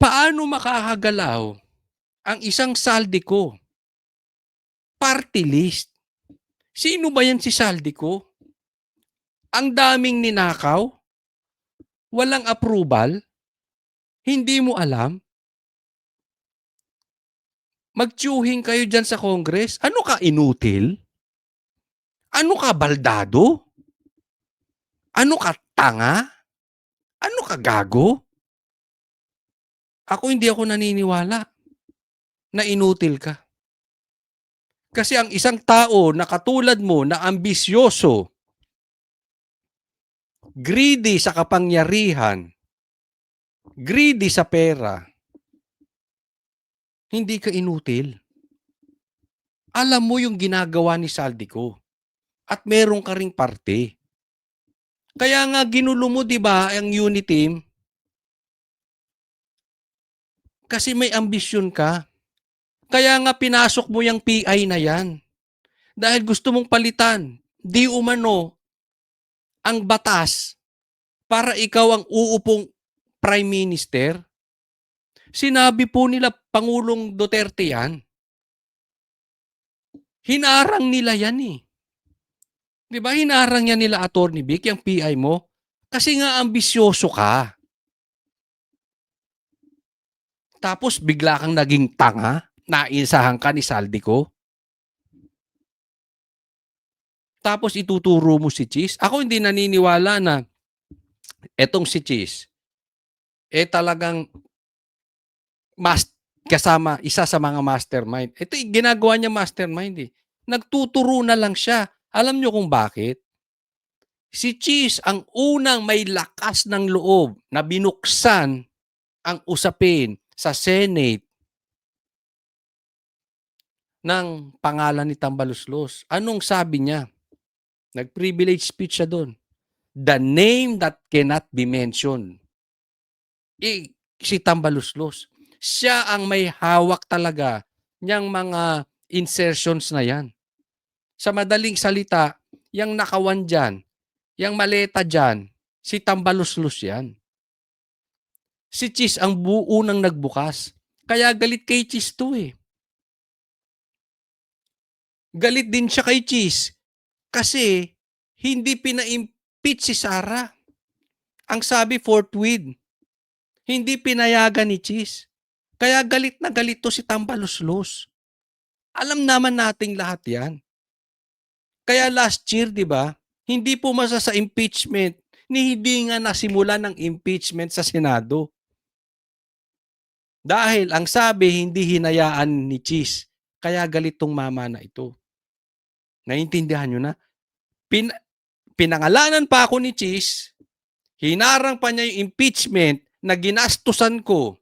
Paano makakagalaw ang isang Saldico? Party list. Sino ba yan si Saldico? Ang daming ninakaw? Walang approval? Hindi mo alam? Magtiyuhin kayo dyan sa Congress? Ano ka, inutil? Ano ka, baldado? Ano ka, tanga? Ano ka, gago? Hindi ako naniniwala na inutil ka. Kasi ang isang tao na katulad mo na ambisyoso, greedy sa kapangyarihan, greedy sa pera, hindi ka inutil. Alam mo yung ginagawa ni Saldico at meron ka ring parte. Kaya nga ginulo mo, di ba, ang unit team? Kasi may ambisyon ka. Kaya nga pinasok mo yung PI na yan. Dahil gusto mong palitan. Di umano ang batas para ikaw ang uupong Prime Minister. Sinabi po nila Pangulong Duterte yan. Hinarang nila yan eh. Di ba? Hinarang yan nila Atty. Vic, yung PI mo. Kasi nga ambisyoso ka. Tapos bigla kang naging tanga, naisahan ka ni Saldico. Tapos ituturo mo si Chis. Ako hindi naniniwala na etong si Chis, talagang isa sa mga mastermind. Ito ginagawa niya mastermind eh. Nagtuturo na lang siya. Alam niyo kung bakit? Si Chis ang unang may lakas ng loob na binuksan ang usapin sa Senate ng pangalan ni Tambaluslos. Anong sabi niya? Nag-privilege speech siya doon. The name that cannot be mentioned. Si Tambaluslos. Siya ang may hawak talaga niyang mga insertions na yan. Sa madaling salita, yung nakawan dyan, yung maleta dyan, si Tambaluslos yan. Si Chis ang unang nagbukas. Kaya galit kay Chis to eh. Galit din siya kay Chis kasi hindi pina-impeach si Sara. Ang sabi forthwith, hindi pinayagan ni Chis. Kaya galit na galit to si Tambaluslos. Alam naman nating lahat yan. Kaya last year, di ba, hindi pumasa sa impeachment ni hindi nga nasimula ng impeachment sa Senado. Dahil ang sabi, hindi hinayaan ni Chis. Kaya galit tong mama na ito. Naintindihan nyo na? Pinangalanan pa ako ni Chis, hinarang pa niya yung impeachment na ginastusan ko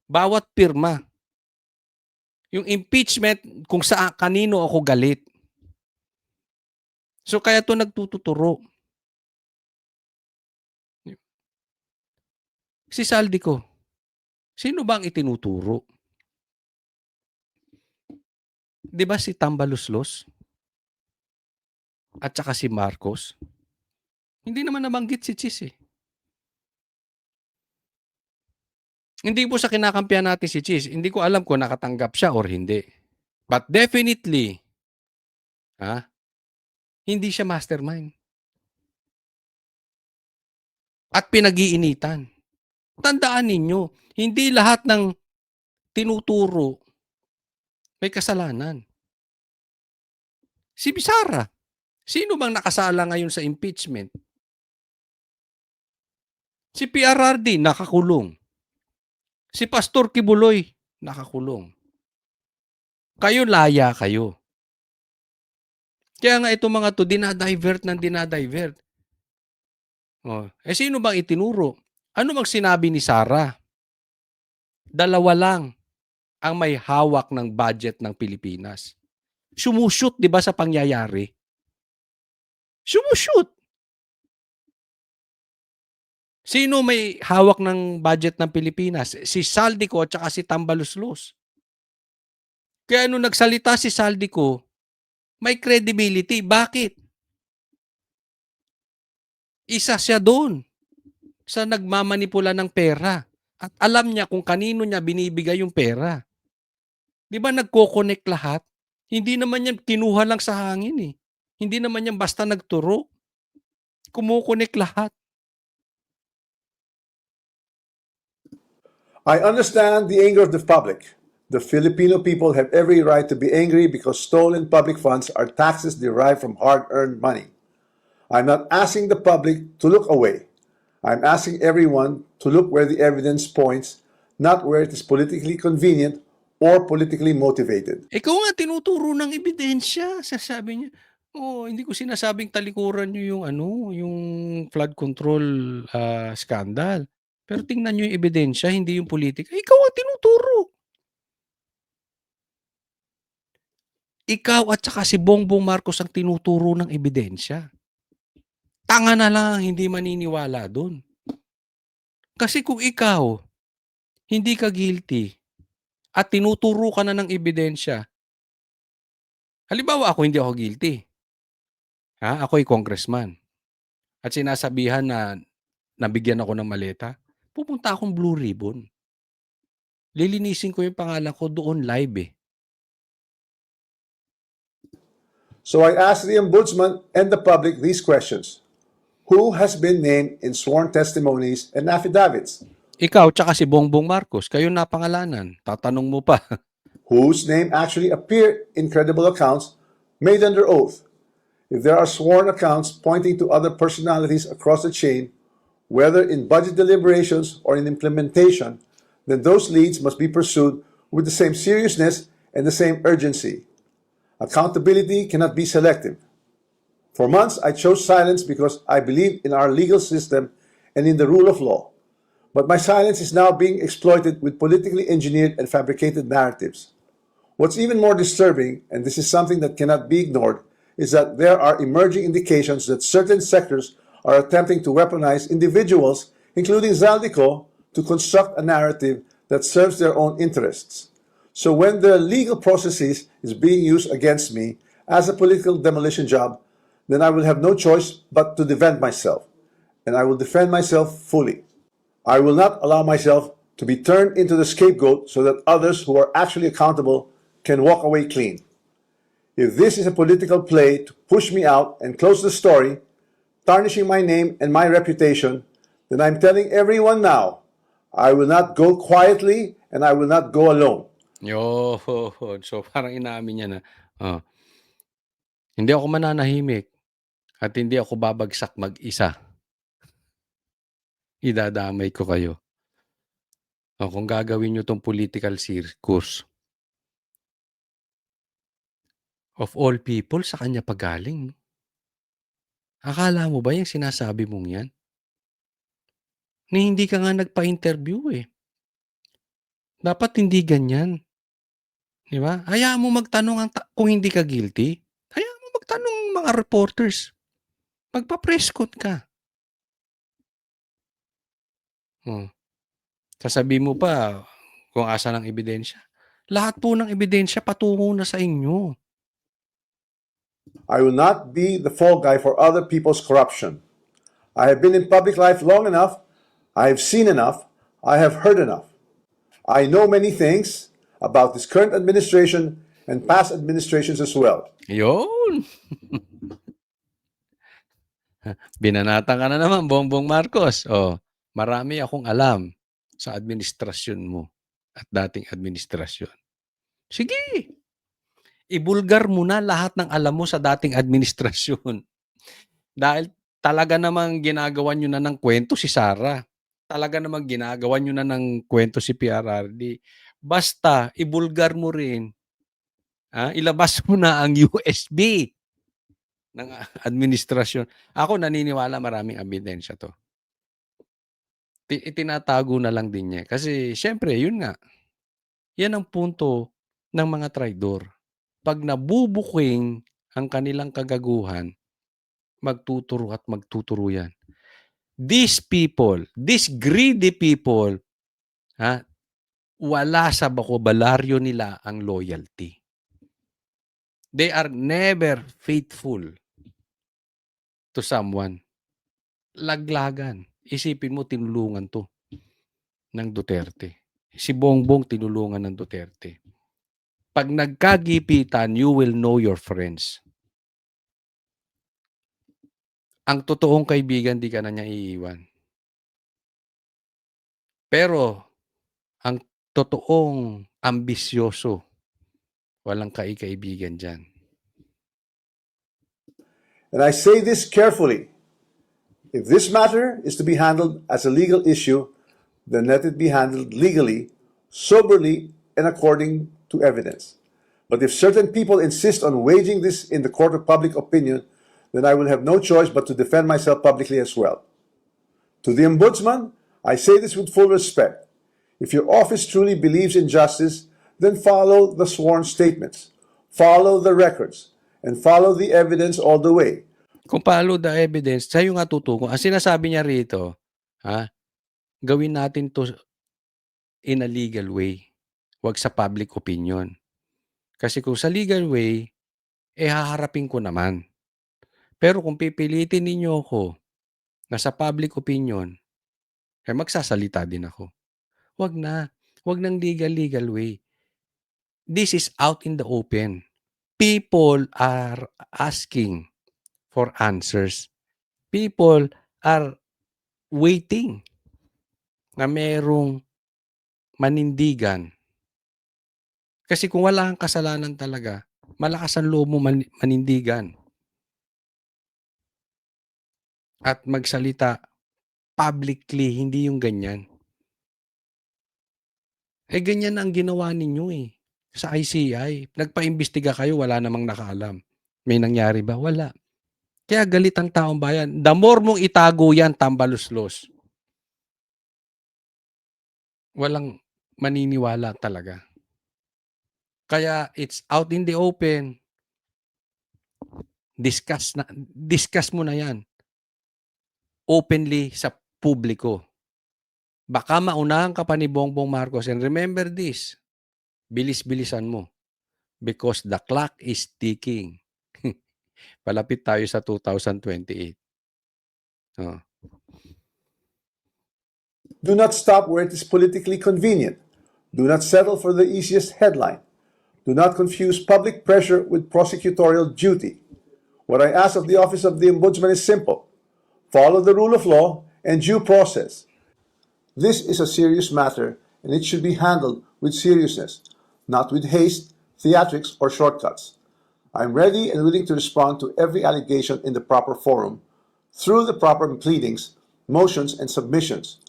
bawat pirma. Yung impeachment kung kanino ako galit. So kaya to nagtuturo. Si Saldico, sino ba ang itinuturo? Di ba si Tambaluslos? At saka si Marcos? Hindi naman nabanggit si Chis eh. Hindi po sa kinakampihan natin si Chis. Hindi ko alam kung nakatanggap siya or hindi. But definitely, hindi siya mastermind. At pinag-iinitan. Tandaan ninyo, hindi lahat ng tinuturo may kasalanan. Si Sara, sino bang nakasala ngayon sa impeachment? Si PRRD, nakakulong. Si Pastor Kibuloy, nakakulong. Kayo, laya kayo. Kaya nga itong mga to, dinadivert. Sino bang itinuro? Ano bang sinabi ni Sara? Dalawa lang ang may hawak ng budget ng Pilipinas. Sumushoot 'di ba sa pangyayari? Sumushoot. Sino may hawak ng budget ng Pilipinas? Si Saldico at saka si Tambaluslos. Kaya nung nagsalita si Saldico, may credibility. Bakit? Isa siya doon sa nagmamanipula ng pera. At alam niya kung kanino niya binibigay yung pera. Di ba nagko-connect lahat? Hindi naman yan kinuha lang sa hangin eh. Hindi naman yan basta nagturo. Kumukonek lahat. I understand the anger of the public. The Filipino people have every right to be angry because stolen public funds are taxes derived from hard-earned money. I'm not asking the public to look away. I'm asking everyone to look where the evidence points, not where it is politically convenient or politically motivated. Ikaw nga tinuturo ng ebidensya. Sasabi niya, hindi ko sinasabing talikuran niyo yung yung flood control scandal. Pero tingnan niyo yung ebidensya, hindi yung politika. Ikaw ang tinuturo. Ikaw at saka si Bongbong Marcos ang tinuturo ng ebidensya. Tanga na lang hindi maniniwala doon. Kasi kung ikaw hindi ka guilty at tinuturo ka na ng ebidensya, halimbawa ako hindi ako guilty. Ako'y congressman. At sinasabihan na nabigyan ako ng maleta, pupunta akong Blue Ribbon. Lilinisin ko yung pangalan ko doon live eh. So I ask the Ombudsman and the public these questions. Who has been named in sworn testimonies and affidavits? Ikaw tsaka si Bongbong Marcos, kayo napangalanan. Tatanong mo pa. Whose name actually appear in credible accounts made under oath? If there are sworn accounts pointing to other personalities across the chain, whether in budget deliberations or in implementation, then those leads must be pursued with the same seriousness and the same urgency. Accountability cannot be selective. For months, I chose silence because I believe in our legal system and in the rule of law. But my silence is now being exploited with politically engineered and fabricated narratives. What's even more disturbing, and this is something that cannot be ignored, is that there are emerging indications that certain sectors are attempting to weaponize individuals, including Zaldico, to construct a narrative that serves their own interests. So when the legal processes is being used against me as a political demolition job, then I will have no choice but to defend myself. And I will defend myself fully. I will not allow myself to be turned into the scapegoat so that others who are actually accountable can walk away clean. If this is a political play to push me out and close the story, tarnishing my name and my reputation, then I'm telling everyone now, I will not go quietly and I will not go alone. So parang inamin niya na, hindi ako mananahimik at hindi ako babagsak mag-isa. Idadamay ko kayo. Kung gagawin nyo tong political circus. Of all people, sa kanya pagaling. Akala mo ba yung sinasabi mong yan? Ni hindi ka nga nagpa-interview eh. Dapat hindi ganyan. Di ba? Hayaan mo magtanong kung hindi ka guilty. Hayaan mo magtanong ang mga reporters. Magpa-press con ka. Sasabihin mo pa kung asan ang ebidensya. Lahat po ng ebidensya patungo na sa inyo. I will not be the fall guy for other people's corruption. I have been in public life long enough. I have seen enough. I have heard enough. I know many things about this current administration and past administrations as well. Yun. Binanatan ka na naman, Bongbong Marcos. Marami akong alam sa administrasyon mo at dating administrasyon. Sige. Ibulgar mo na lahat ng alam mo sa dating administrasyon. Dahil talaga namang ginagawa nyo na ng kwento si Sara. Talaga namang ginagawa nyo na ng kwento si PRRD. Basta, ibulgar mo rin. Ilabas mo na ang USB ng administrasyon. Ako naniniwala maraming ebidensya to. Itinatago na lang din niya. Kasi siyempre yun nga, yan ang punto ng mga traidor. 'Pag nabubuking ang kanilang kagaguhan, magtuturo at magtuturo yan. These people, these greedy people, ha, wala sa bokabularyo nila ang loyalty. They are never faithful to someone. Laglagan. Isipin mo tinulungan 'to ng Duterte. Si Bongbong tinulungan ng Duterte. 'Pag nagkagipitan, you will know your friends. Ang totoong kaibigan, di ka na niya iiwan. Pero ang totoong ambisyoso, walang kaibigan diyan. And I say this carefully. If this matter is to be handled as a legal issue, then let it be handled legally, soberly, and according to evidence. But if certain people insist on waging this in the court of public opinion, then I will have no choice but to defend myself publicly as well. To the Ombudsman, I say this with full respect. If your office truly believes in justice, then follow the sworn statements, follow the records, and follow the evidence all the way. Kung follow the evidence, sa'yo nga tutukoy. Ang sinasabi niya rito, gawin natin 'to in a legal way, 'wag sa public opinion. Kasi kung sa legal way, haharapin ko naman. Pero kung pipilitin ninyo ako na sa public opinion, magsasalita din ako. 'Wag na. 'Wag ng legal way. This is out in the open. People are asking for answers. People are waiting na merong manindigan. Kasi kung wala kang kasalanan talaga, malakas ang loob mo manindigan. At magsalita publicly, hindi yung ganyan. Ganyan ang ginawa ninyo sa ICI. Nagpaimbestiga kayo, wala namang nakaalam. May nangyari ba? Wala. Kaya galit ang taong bayan. The more mong itago yan, tambaluslos. Walang maniniwala talaga. Kaya it's out in the open. Discuss mo na yan. Openly sa publiko. Baka maunahan ka pa ni Bongbong Marcos. And remember this, bilis-bilisan mo. Because the clock is ticking. Palapit tayo sa 2028. Oh. Do not stop where it is politically convenient. Do not settle for the easiest headline. Do not confuse public pressure with prosecutorial duty. What I ask of the Office of the Ombudsman is simple. Follow the rule of law and due process. This is a serious matter and it should be handled with seriousness, not with haste, theatrics, or shortcuts. I am ready and willing to respond to every allegation in the proper forum, through the proper pleadings, motions, and submissions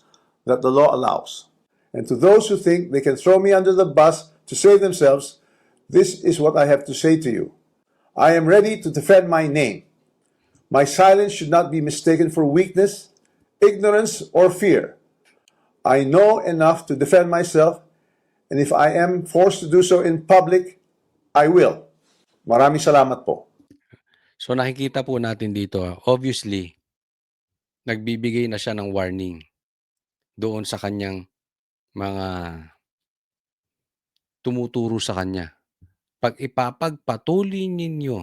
that the law allows. And to those who think they can throw me under the bus to save themselves, this is what I have to say to you. I am ready to defend my name. My silence should not be mistaken for weakness, ignorance, or fear. I know enough to defend myself, and if I am forced to do so in public, I will. Maraming salamat po. So nakikita po natin dito, obviously, nagbibigay na siya ng warning doon sa kanyang mga tumuturo sa kanya. Pag ipapagpatuloy ninyo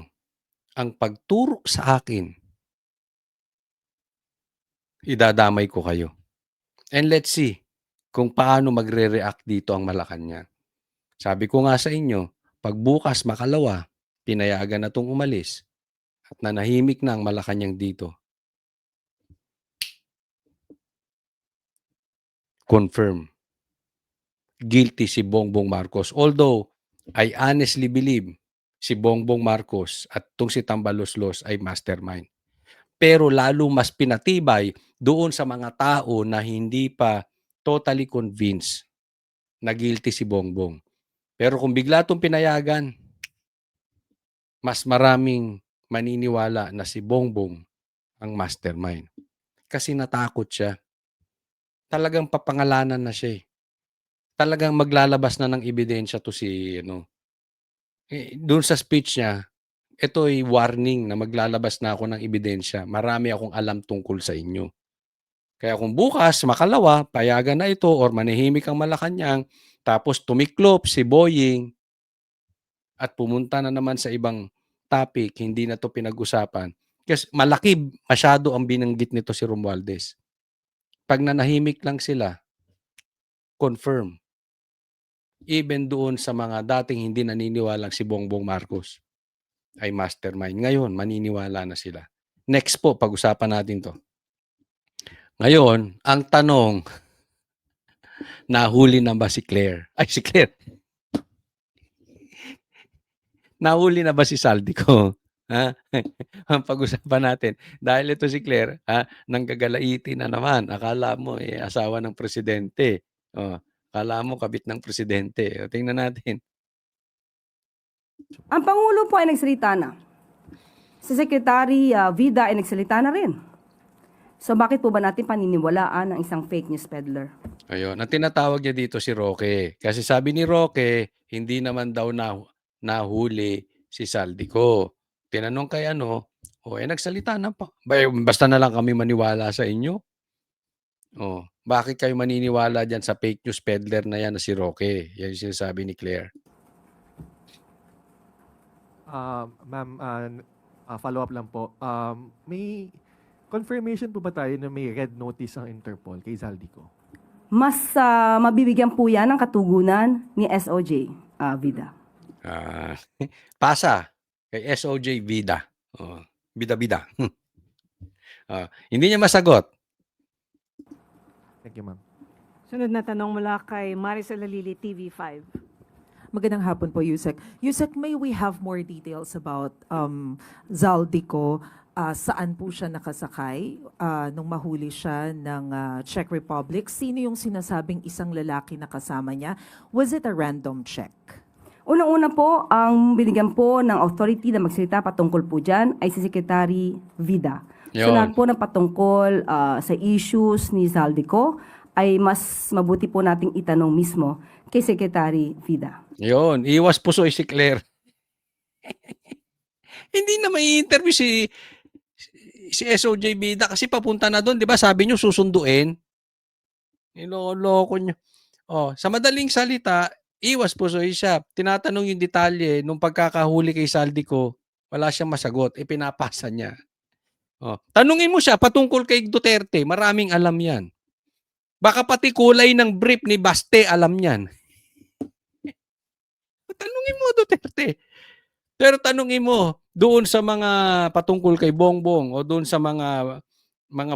ang pagturo sa akin, idadamay ko kayo. And let's see kung paano magre-react dito ang Malacanang. Sabi ko nga sa inyo, pag bukas makalawa, pinayagan na itong umalis at nanahimik na ang Malacanang dito. Confirm. Guilty si Bongbong Marcos. Although, I honestly believe si Bongbong Marcos at itong si Tambaloslos ay mastermind. Pero lalo mas pinatibay doon sa mga tao na hindi pa totally convinced na guilty si Bongbong. Pero kung bigla itong pinayagan, mas maraming maniniwala na si Bongbong ang mastermind. Kasi natakot siya. talagang papangalanan na siya, eh. Talagang maglalabas na ng ebidensya 'to si ano, do'n sa speech niya, ito ay warning na maglalabas na ako ng ebidensya. Marami akong alam tungkol sa inyo. Kaya kung bukas, makalawa, payagan na ito or manahimik ang Malacanang, tapos tumiklop si Boying at pumunta na naman sa ibang topic, hindi na 'to pinag-usapan. Kasi malaki masyado ang binanggit nito si Romualdez. 'Pag nanahimik lang sila, confirm. Even doon sa mga dating hindi naniniwalang si Bongbong Marcos ay mastermind. Ngayon, maniniwala na sila. Next po, pag-usapan natin 'to. Ngayon, ang tanong, nahuli na ba si Claire? Ay, si Claire. Nahuli na ba si Saldico? Ha? Ang pag-usapan natin. Dahil ito si Claire, nanggagalaiti na naman. Akala mo, asawa ng presidente. Oh, akala mo, kabit ng presidente. O, tingnan natin. Ang Pangulo po ay nagsalita na. Si Secretary Vida ay nagsalita na rin. So bakit po ba natin paniniwalaan ang isang fake news peddler? Ayun. Ang tinatawag niya dito si Roque. Kasi sabi ni Roque, hindi naman daw nahuli si Saldico. Tinanong kay nagsalita na pa. Basta na lang kami maniwala sa inyo. Oh, bakit kayo maniniwala dyan sa fake news peddler na yan na si Roque? Yan yung sinasabi ni Claire. Ma'am, follow-up lang po. May confirmation po ba tayo na may red notice ang Interpol kay Zaldico? Mas mabibigyan po yan ng katugunan ni SOJ Vida. Pasa kay SOJ Vida. Oh, bida-bida. Hindi niya masagot. Thank you, ma'am. Sunod na tanong mula kay Maricel Alili, TV5. Magandang hapon po, Yusek. Yusek, may we have more details about Zaldico? Saan po siya nakasakay nung mahuli siya ng Czech Republic? Sino yung sinasabing isang lalaki na kasama niya? Was it a random check? Unang-una po, ang binigyan po ng authority na magsalita patungkol po dyan ay si Secretary Vida. So Yun. lahat po ng patungkol sa issues ni Zaldico ay mas mabuti po nating itanong mismo kay Secretary Vida. Yun, iwas puso si Claire. Hindi na may interview si SOJ Vida kasi papunta na doon, 'di ba? Sabi niyo susunduin. Niloloko niyo. Oh, sa madaling salita, iwas puso siya. Tinatanong yung detalye nung pagkakahuli kay Saldico, wala siyang masagot, ipinapasa niya. Oh, tanungin mo siya patungkol kay Duterte, maraming alam 'yan. Baka pati kulay ng brief ni Baste alam 'yan. Tanungin mo Duterte. Pero tanungin mo doon sa mga patungkol kay Bongbong o doon sa mga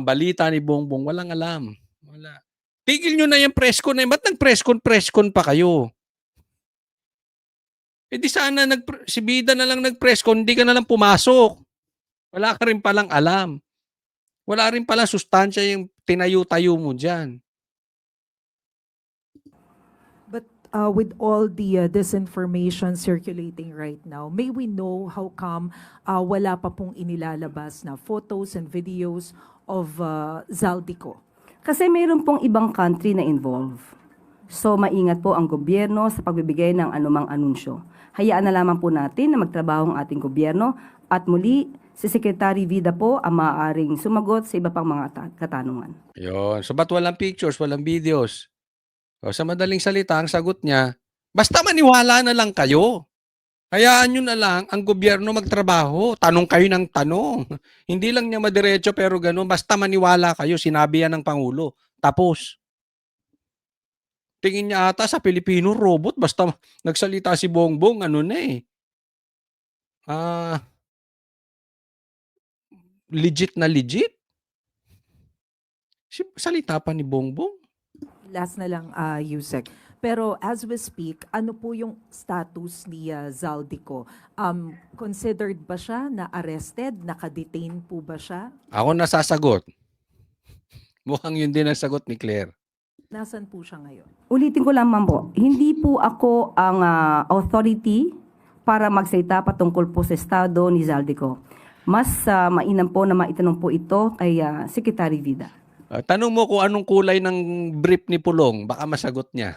balita ni Bongbong, walang alam. Wala. Tigil nyo na yung press con na yun. Ba't nag-press con pa kayo? Eh di sana si Bida na lang nag-press con, hindi ka na lang pumasok. Wala ka rin palang alam. Wala rin palang sustansya yung tinayo-tayo mo dyan. But with all the disinformation circulating right now, may we know how come wala pa pong inilalabas na photos and videos of Zaldico? Kasi mayroon pong ibang country na involved. So maingat po ang gobyerno sa pagbibigay ng anumang anunsyo. Hayaan na lamang po natin na magtrabaho ang ating gobyerno at muli, si Secretary Vida po ang maaaring sumagot sa iba pang mga katanungan. Yun. So ba't walang pictures, walang videos? O, sa madaling salita, ang sagot niya, basta maniwala na lang kayo. Hayaan nyo na lang ang gobyerno magtrabaho. Tanong kayo ng tanong. Hindi lang niya madiretso pero gano'n. Basta maniwala kayo, sinabi yan ng Pangulo. Tapos. Tingin niya ata sa Pilipino, robot. Basta nagsalita si Bongbong, legit na legit. Salita pa ni Bongbong. Last na lang, Yusek. Pero as we speak, ano po yung status ni Zaldico? Considered ba siya na arrested? Nakadetain po ba siya? Ako nasasagot. Mukhang yun din ang sagot ni Claire. Nasaan po siya ngayon? Ulitin ko lamang po, hindi po ako ang authority para magsalita patungkol po sa estado ni Zaldico. Mas mainam po na maitanong po ito kay Secretary Vida. Tanong mo kung anong kulay ng brief ni Pulong, baka masagot niya.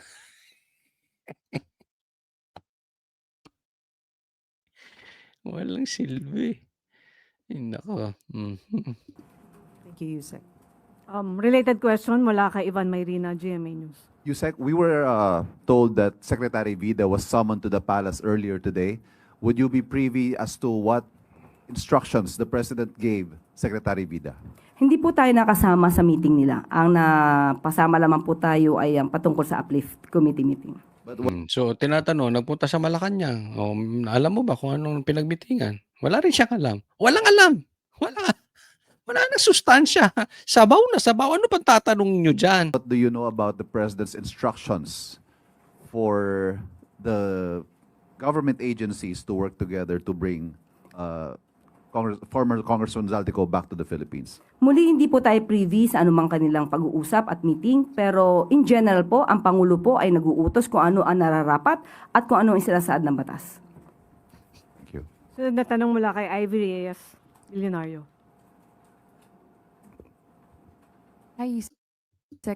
Walang silbi. Ay nako, Thank you, Yusek. Related question mula kay Ivan Mayrina, GMA News. Yusek, we were told that Secretary Vida was summoned to the palace earlier today. Would you be privy as to what instructions the President gave Secretary Vida? Hindi po tayo nakasama sa meeting nila. Ang napasama lamang po tayo ay ang patungkol sa uplift committee meeting. So tinatanong, nagpunta sa Malacanang. Alam mo ba kung anong pinagmitingan? Wala rin siyang alam. Walang alam. Wala na sustansya. Sabaw na sabaw. Ano pang tatanong nyo dyan? What do you know about the President's instructions for the government agencies to work together to bring former Congressman Zaldico back to the Philippines? Muli, hindi po tayo privy sa anumang kanilang pag-uusap at meeting, pero in general po, ang Pangulo po ay nag-uutos kung ano ang nararapat at kung ano ang sinasaad ng batas. Thank you. Sunod na tanong mula kay Ivy Reyes, Milenario. Hi, Yusek.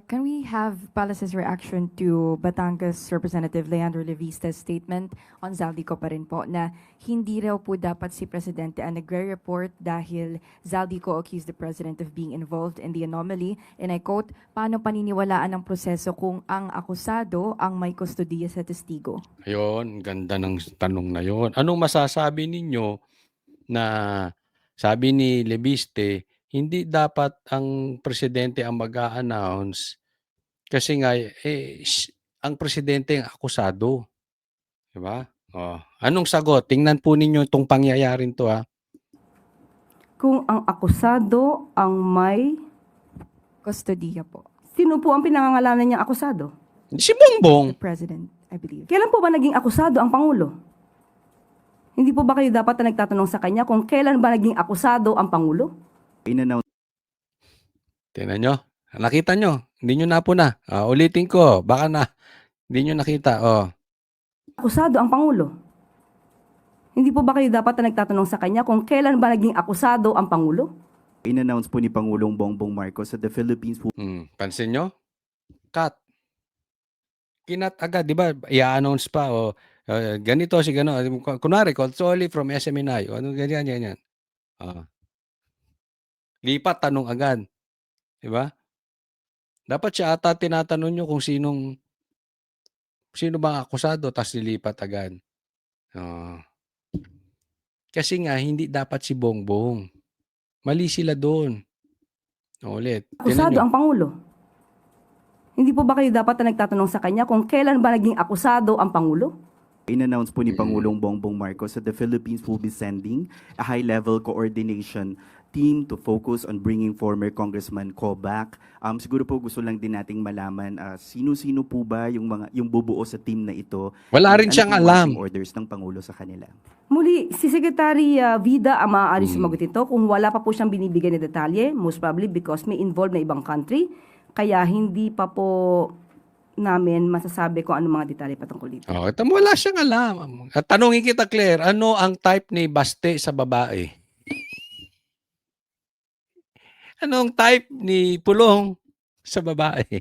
Can we have Palace's reaction to Batangas Representative Leandro Levista's statement on Zaldico pa rin po na hindi raw po dapat si Presidente ang nagre-report dahil Zaldico accused the President of being involved in the anomaly. And I quote, paano paniniwalaan ang proseso kung ang akusado ang may kustodiya sa testigo? Ayun, ganda ng tanong na yon. Anong masasabi ninyo na sabi ni Leviste, hindi dapat ang presidente ang mag-a-announce kasi nga ang presidente ang akusado. 'Di ba? Anong sagot? Tingnan po ninyo itong pangyayarin to ha. Kung ang akusado ang may... Kustodiya po. Sino po ang pinangangalanan niyang akusado? Si Bongbong. The President, I believe. Kailan po ba naging akusado ang Pangulo? Hindi po ba kayo dapat na nagtatanong sa kanya kung kailan ba naging akusado ang Pangulo? Tingnan nyo. Nakita nyo. Hindi nyo napuna. Ulitin ko. Baka na. Hindi nyo nakita. Akusado ang Pangulo. Hindi po ba kayo dapat na nagtatanong sa kanya kung kailan ba naging akusado ang Pangulo? In-announce po ni Pangulong Bongbong Marcos that the Philippines will Pansin nyo? Cut. Kinat agad. Di ba? I-announce pa. Ganito si gano'n. Kunwari, Colsoli from SMNI. Ano ganyan. Lipat, tanong agad. Di ba? Dapat siya ata tinatanong nyo kung sino bang akusado tapos lilipat agad. Kasi nga, hindi dapat si Bongbong. Mali sila doon. Ulit. Akusado ang Pangulo. Hindi po ba kayo dapat na nagtatanong sa kanya kung kailan ba naging akusado ang Pangulo? in-announce po ni Pangulong Bongbong Marcos that the Philippines will be sending a high-level coordination team to focus on bringing former Congressman Ko back. Siguro po gusto lang din nating malaman sino-sino po ba yung bubuo sa team na ito. Wala rin Ano siyang po yung alam. marching orders ng Pangulo sa kanila. Muli, si Secretary Vida ang maaari sumagot ito kung wala pa po siyang binibigay na detalye, most probably because may involved na ibang country, kaya hindi pa po namin masasabi kung ano mga detalye patungkol dito. Wala siyang alam. At tanungin kita, Claire, ano ang type ni Baste sa babae? Anong type ni Pulong sa babae?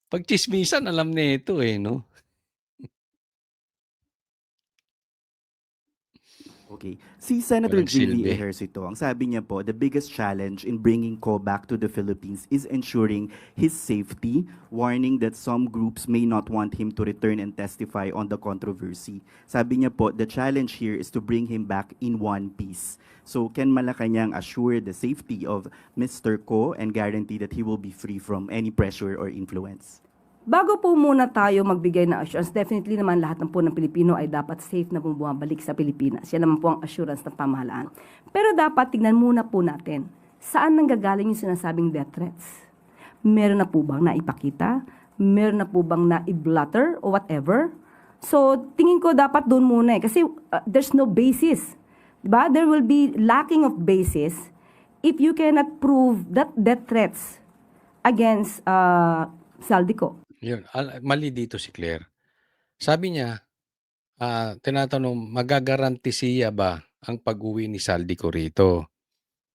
Pagchismisan, alam niya ito no? Okay. Si Senator Walang Jimmy silbi. Ejercito, ang sabi niya po, the biggest challenge in bringing Ko back to the Philippines is ensuring his safety, warning that some groups may not want him to return and testify on the controversy. Sabi niya po, the challenge here is to bring him back in one piece. So, can Malacanang assure the safety of Mr. Ko and guarantee that he will be free from any pressure or influence? Bago po muna tayo magbigay ng assurance, definitely naman lahat ng po ng Pilipino ay dapat safe na pong bumabalik sa Pilipinas. Yan naman po ang assurance ng pamahalaan. Pero dapat tignan muna po natin, saan nanggagaling yung sinasabing death threats? Meron na po bang naipakita? Meron na po bang na-blatter o whatever? So, tingin ko dapat doon muna kasi there's no basis. Diba? There will be lacking of basis if you cannot prove that death threats against Zaldico. Yun, mali dito si Claire. Sabi niya, tinatanong, magagaranti siya ba ang pag-uwi ni Zaldico rito?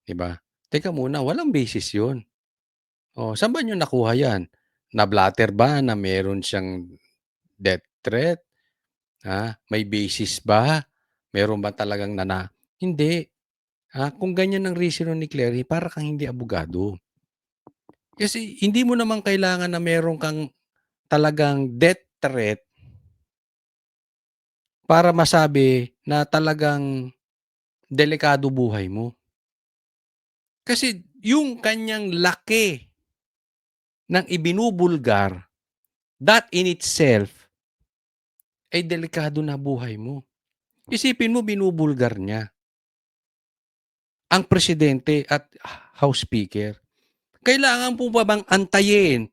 Diba? Teka muna, walang basis yun. Oh, saan ba niyo nakuha yan? Na-blatter ba na meron siyang death threat? May basis ba? Meron ba talagang hindi. Kung ganyan ang reason ni Clary, para kang hindi abogado. Kasi hindi mo naman kailangan na meron kang talagang death threat para masabi na talagang delikado buhay mo. Kasi yung kanyang laki ng ibinubulgar, that in itself ay delikado na buhay mo. Isipin mo, binubulgar niya ang presidente at House Speaker. Kailangan po ba bang antayin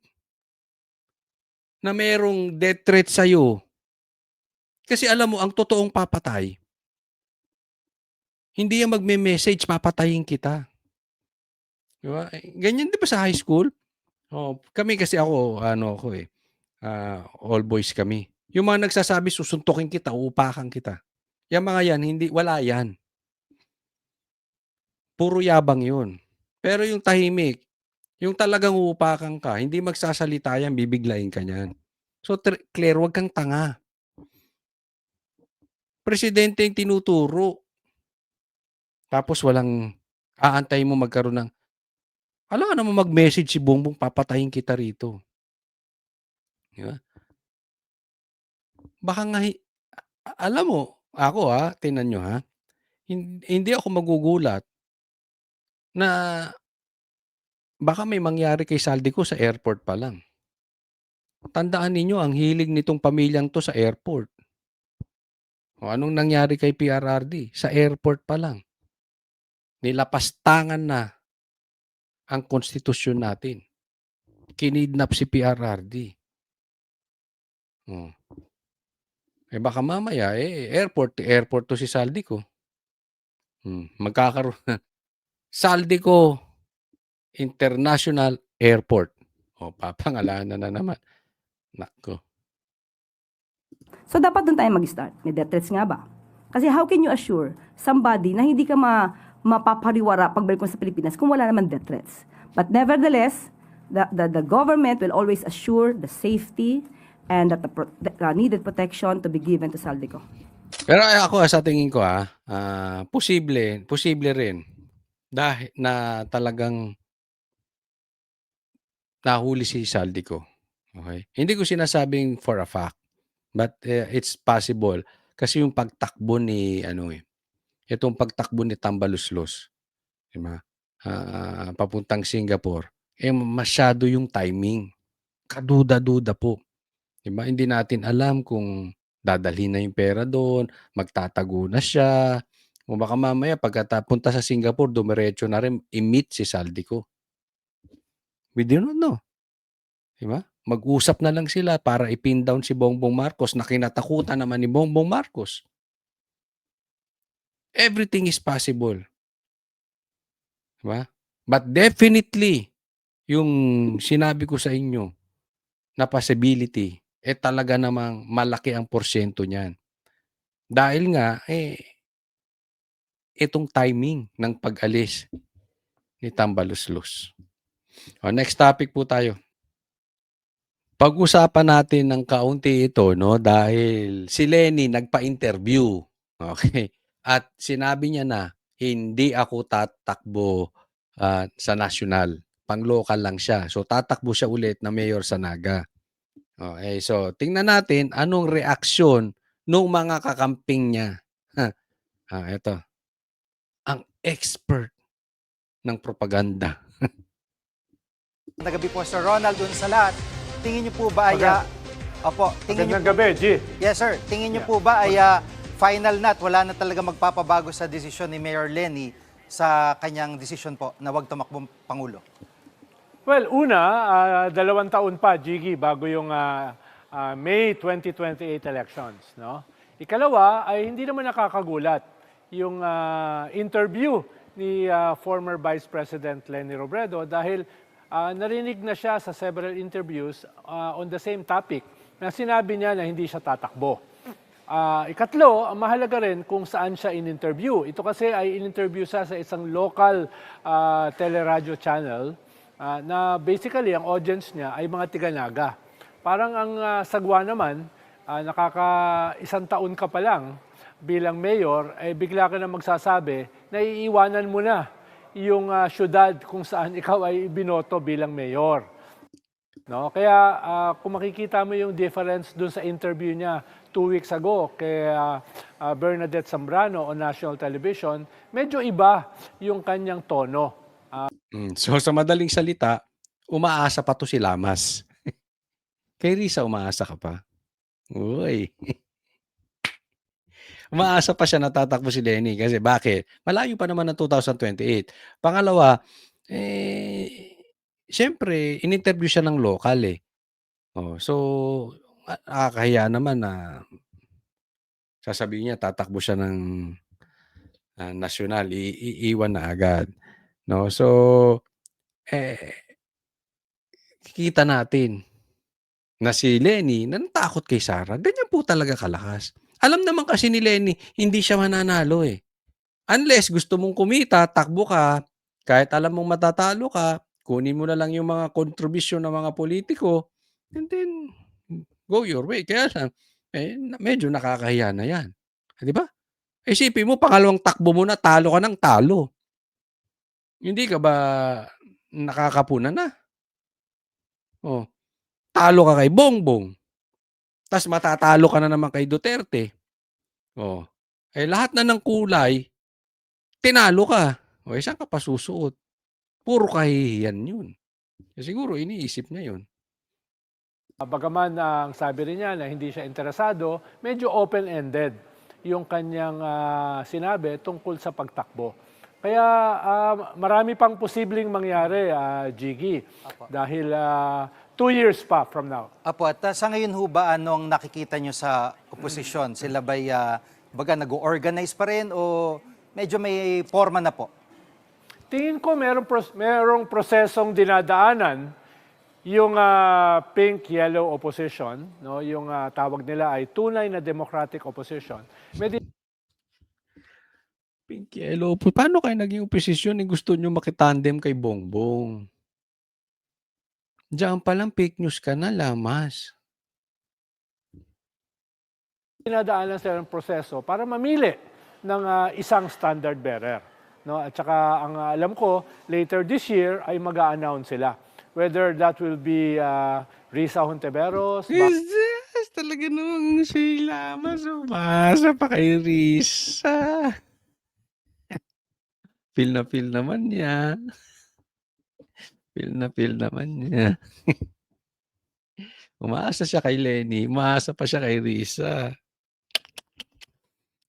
na merong death threat sa'yo? Kasi alam mo, ang totoong papatay, hindi yan magme-message, papatayin kita. Di ba? Ganyan di ba sa high school? Kami kasi ako, all boys kami. Yung mga nagsasabi, susuntukin kita, uupakan kita. Yung mga yan, wala yan. Puro yabang yun. Pero yung tahimik, yung talagang uupakan ka, hindi magsasalita yan, bibiglain ka niyan. So, Claire, wag kang tanga. Presidente yung tinuturo. Tapos walang aantay mo magkaroon ng, alam ka naman mag-message si Bongbong, papatayin kita rito. Di ba? Baka nga, alam mo, ako tingnan nyo hindi ako magugulat na baka may mangyari kay Saldico sa airport pa lang. Tandaan ninyo, ang hilig nitong pamilyang to sa airport. O anong nangyari kay PRRD? Sa airport pa lang. Nilapastangan na ang konstitusyon natin. Kinidnap si PRRD. Baka mamaya, airport to si Saldico. Magkakaroon na. Saldico International Airport. Papangalanan na naman. Nako. So dapat doon tayo mag-start. May death threats nga ba? Kasi how can you assure somebody na hindi ka mapapariwara pagbalik mo sa Pilipinas kung wala naman death threats? But nevertheless, the government will always assure the safety and that the needed protection to be given to Saldico. Pero ako sa tingin ko posible rin dahil na talagang nahuli si Saldico. Okay? Hindi ko sinasabing for a fact, but it's possible kasi yung pagtakbo ni itong pagtakbo ni Tambaluslos, di ba? Papuntang Singapore, masyado yung timing. Kaduda-duda po. Di ba? Hindi natin alam kung dadalhin na yung pera doon, magtatago na siya. O baka mamaya pagkatapunta sa Singapore, dumiretso na rin i-meet si Saldico. We do not know. Diba? Mag-usap na lang sila para i-pin down si Bongbong Marcos na kinatakutan naman ni Bongbong Marcos. Everything is possible. Diba? But definitely, yung sinabi ko sa inyo na possibility, talaga namang malaki ang porsyento niyan. Dahil nga, itong timing ng pag-alis ni Tambaluslos. Next topic po tayo. Pag-usapan natin ng kaunti ito, dahil si Lenny nagpa-interview. Okay? At sinabi niya na, hindi ako tatakbo sa national. Pang-local lang siya. So, tatakbo siya ulit na mayor sa Naga. Okay, so tingnan natin anong reaksyon ng mga kakamping niya. Ito. Ang expert ng propaganda. Nagabi po Sir Ronald dun sa lahat. Tingin niyo po ba ay tingin niyo gabi, G. Yes sir. Tingin niyo po ba ay final na at wala na talaga magpapabago sa desisyon ni Mayor Lenny sa kanyang desisyon po na wag tumakbong pangulo? Well, una, 2 taon pa, Jiggy, bago yung May 2028 elections. No? Ikalawa, ay hindi naman nakakagulat yung interview ni former Vice President Lenny Robredo dahil narinig na siya sa several interviews on the same topic na sinabi niya na hindi siya tatakbo. Ikatlo, ang mahalaga rin kung saan siya in-interview. Ito kasi ay in-interview siya sa isang local teleradyo channel na basically ang audience niya ay mga tiga-Naga. Parang ang sagwa naman, isang taon ka pa lang bilang mayor, ay bigla ka na magsasabi na iiwanan mo na yung syudad kung saan ikaw ay binoto bilang mayor. No? Kaya kung makikita mo yung difference dun sa interview niya 2 weeks ago kay Bernadette Zambrano on national television, medyo iba yung kanyang tono. So sa madaling salita, umaasa pa to si Lamas. Kay Risa, umaasa ka pa? Uy. Umaasa pa siya na tatakbo si Lenny. Kasi bakit? Malayo pa naman ng 2028. Pangalawa, siyempre, in-interview siya ng local eh. So, nakakahiya naman na sasabihin niya, tatakbo siya ng nasyonal. Iiwan na agad. No? So, kikita natin na si Lenny natakot kay Sara. Ganyan po talaga kalakas. Alam naman kasi ni Lenny, hindi siya mananalo eh. Unless gusto mong kumita, takbo ka, kahit alam mong matatalo ka, kunin mo na lang yung mga kontribusyon ng mga politiko, and then go your way. Kaya lang, medyo nakakahiya na yan. Di ba? Isipin mo, pangalawang takbo mo na, talo ka ng talo. Hindi ka ba nakakapunan na? Oh. Talo ka kay Bongbong. Tapos matatalo ka na naman kay Duterte. Lahat na ng kulay, tinalo ka. Saan ka pa susuot? Puro kahihiyan yun. Siguro iniisip niya yun. Bagaman ang sabi rin niya na hindi siya interesado, medyo open-ended yung kanyang sinabi tungkol sa pagtakbo. Kaya marami pang posibleng mangyari, Jiggy, dahil 2 years pa from now. Apo, at sa ngayon ho ba, anong nakikita nyo sa oposisyon? Sila ba'y nag-organize pa rin o medyo may forma na po? Tingin ko merong prosesong dinadaanan yung pink-yellow opposition, no? Yung tawag nila ay tunay na democratic opposition. Pink-yellow, paano kayo naging oposisyon? Gusto nyo makitandem kay Bongbong? Diyan pa lang fake news ka na, Lamas. Dinadaanan sila ng proseso para mamili ng isang standard bearer. No? At saka ang alam ko, later this year ay mag-a-announce sila. Whether that will be Risa Hontiveros. Talaga naman si Lamas. Umasa pa kay Risa. Feel naman niya. Feel naman niya. Umaasa siya kay Lenny. Umaasa pa siya kay Risa.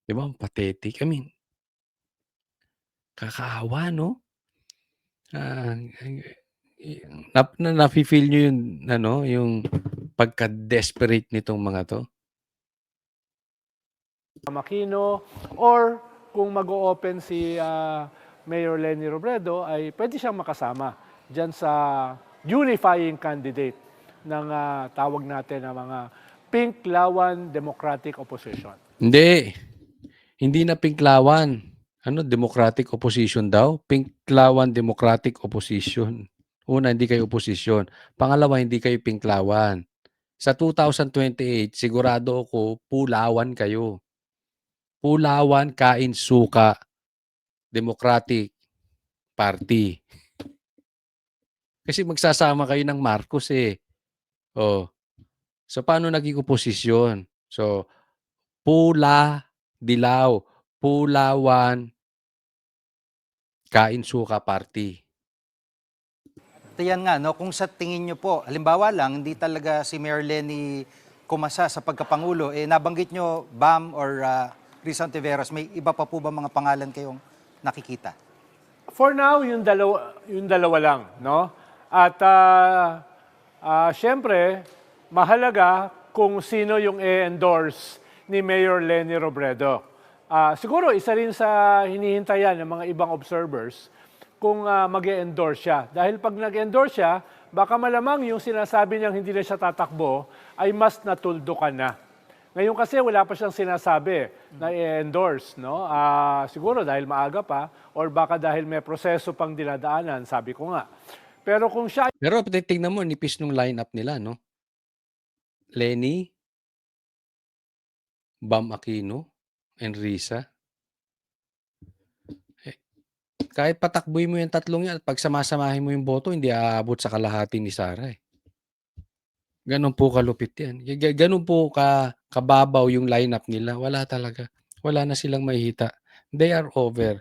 Di ba? Pathetic. I mean, kakaawa, no? Nafe-feel nyo yung pagka-desperate nitong mga to? Makino, or kung mag-o-open si Mayor Lenny Robredo, ay pwede siyang makasama dyan sa unifying candidate ng tawag natin na mga Pink Lawan Democratic Opposition. Hindi na Pink Lawan. Democratic Opposition daw? Pink Lawan Democratic Opposition. Una, hindi kayo opposition. Pangalawa, hindi kayo Pink Lawan. Sa 2028, sigurado ako, Pulawan kayo. Pulawan, Kain, Suka, Democratic Party. Kasi magsasama kayo ng Marcos eh. So, paano naging oposisyon? So, Dilaw, Pulawan, Kain, Suka Party. Yan nga, no? Kung sa tingin nyo po, halimbawa lang, hindi talaga si Mayor Lenny kumasa sa pagkapangulo, nabanggit nyo Bam or Risa Hontiveros, may iba pa po ba mga pangalan kayong nakikita? For now, yung dalawa lang, no? At syempre, mahalaga kung sino yung i-endorse ni Mayor Lenny Robredo. Siguro isa rin sa hinihintayan ng mga ibang observers kung mag-endorse siya. Dahil pag nag-endorse siya, baka malamang yung sinasabi niyang hindi na siya tatakbo ay mas natuldukan na. Ngayon kasi wala pa siyang sinasabi na i-endorse, no? Siguro dahil maaga pa or baka dahil may proseso pang dinadaanan, sabi ko nga. Pero kung siya Pero titignan mo, nipis nung lineup nila, no? Lenny, Bam Aquino, and Risa. Kahit patakbuhin mo yung tatlong yan at pagsamasamahin mo yung boto, hindi aabot sa kalahati ni Sara eh. Ganun po kalupit yan. Ganun po kababaw yung lineup nila. Wala talaga. Wala na silang mahihita. They are over.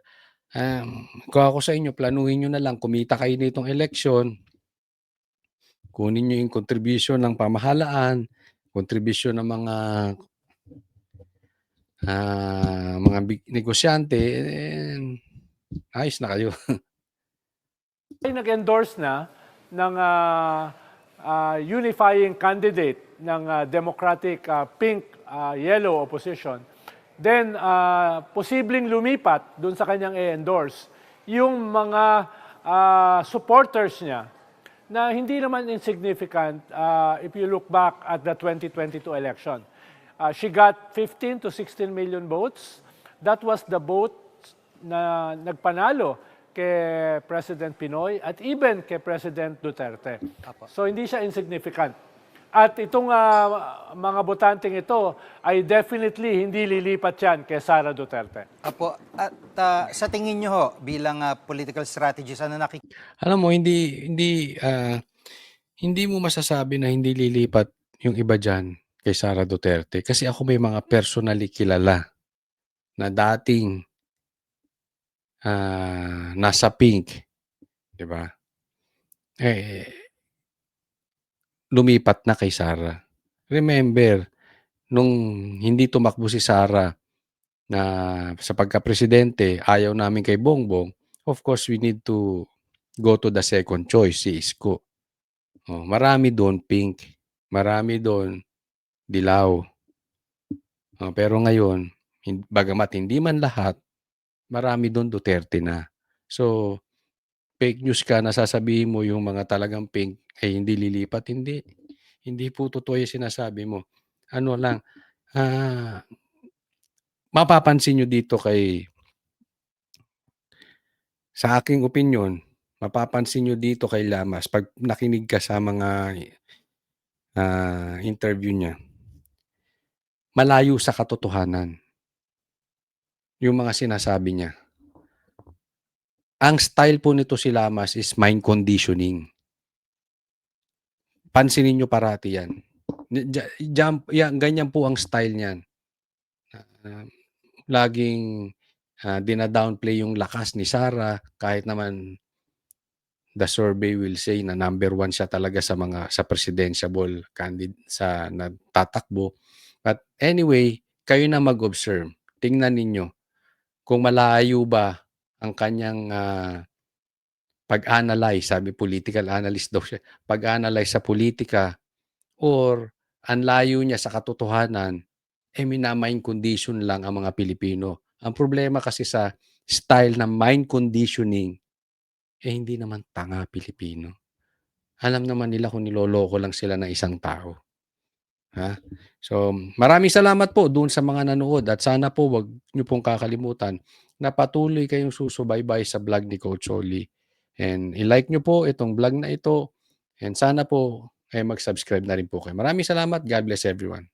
Kung ako sa inyo, planuhin nyo na lang. Kumita kayo nitong election. Kunin nyo yung contribution ng pamahalaan, contribution ng mga negosyante, ayos na kayo. ay nag-endorse na ng unifying candidate ng Democratic pink-yellow opposition, then posibleng lumipat doon sa kanyang i-endorse yung mga supporters niya na hindi naman insignificant if you look back at the 2022 election. She got 15 to 16 million votes. That was the vote na nagpanalo kay President Pinoy at even kay President Duterte. So hindi siya insignificant. At itong mga botanteng ito ay definitely hindi lilipat yan kay Sara Duterte. Apo, at sa tingin nyo ho, bilang political strategist, ano nakikita? Alam mo, hindi mo masasabi na hindi lilipat yung iba dyan kay Sara Duterte. Kasi ako may mga personally kilala na dating nasa pink, di ba? Lumipat na kay Sara. Remember, nung hindi tumakbo si Sara na sa pagka-presidente, ayaw namin kay Bongbong, of course, we need to go to the second choice, si Isko. Marami doon pink, marami doon dilaw. Pero ngayon, bagamat hindi man lahat, marami doon Duterte na. So, fake news ka na sasabihin mo yung mga talagang pink ay hindi lilipat. Hindi po totoo yung sinasabi mo. Ano lang, mapapansin nyo dito sa aking opinion, mapapansin nyo dito kay Lamas, pag nakinig ka sa mga interview niya, malayo sa katotohanan yung mga sinasabi niya. Ang style po nito si Lamas is mind conditioning. Pansinin nyo parati yan. Ganyan po ang style niyan. Laging dina-downplay yung lakas ni Sara kahit naman the survey will say na number 1 siya talaga sa presidential candidate sa natatakbo. But anyway, kayo na mag-observe. Tingnan ninyo kung malayo ba ang kanyang pag-analyze, sabi political analyst daw siya, pag-analyze sa politika or ang layo niya sa katotohanan, minamind condition lang ang mga Pilipino. Ang problema kasi sa style ng mind conditioning, hindi naman tanga Pilipino. Alam naman nila kung niloloko lang sila ng isang tao. So, maraming salamat po doon sa mga nanood at sana po wag niyo pong kakalimutan na patuloy kayong susubaybay sa vlog ni Coach Oli. And i-like niyo po itong vlog na ito and sana po ay mag-subscribe na rin po kayo. Maraming salamat. God bless everyone.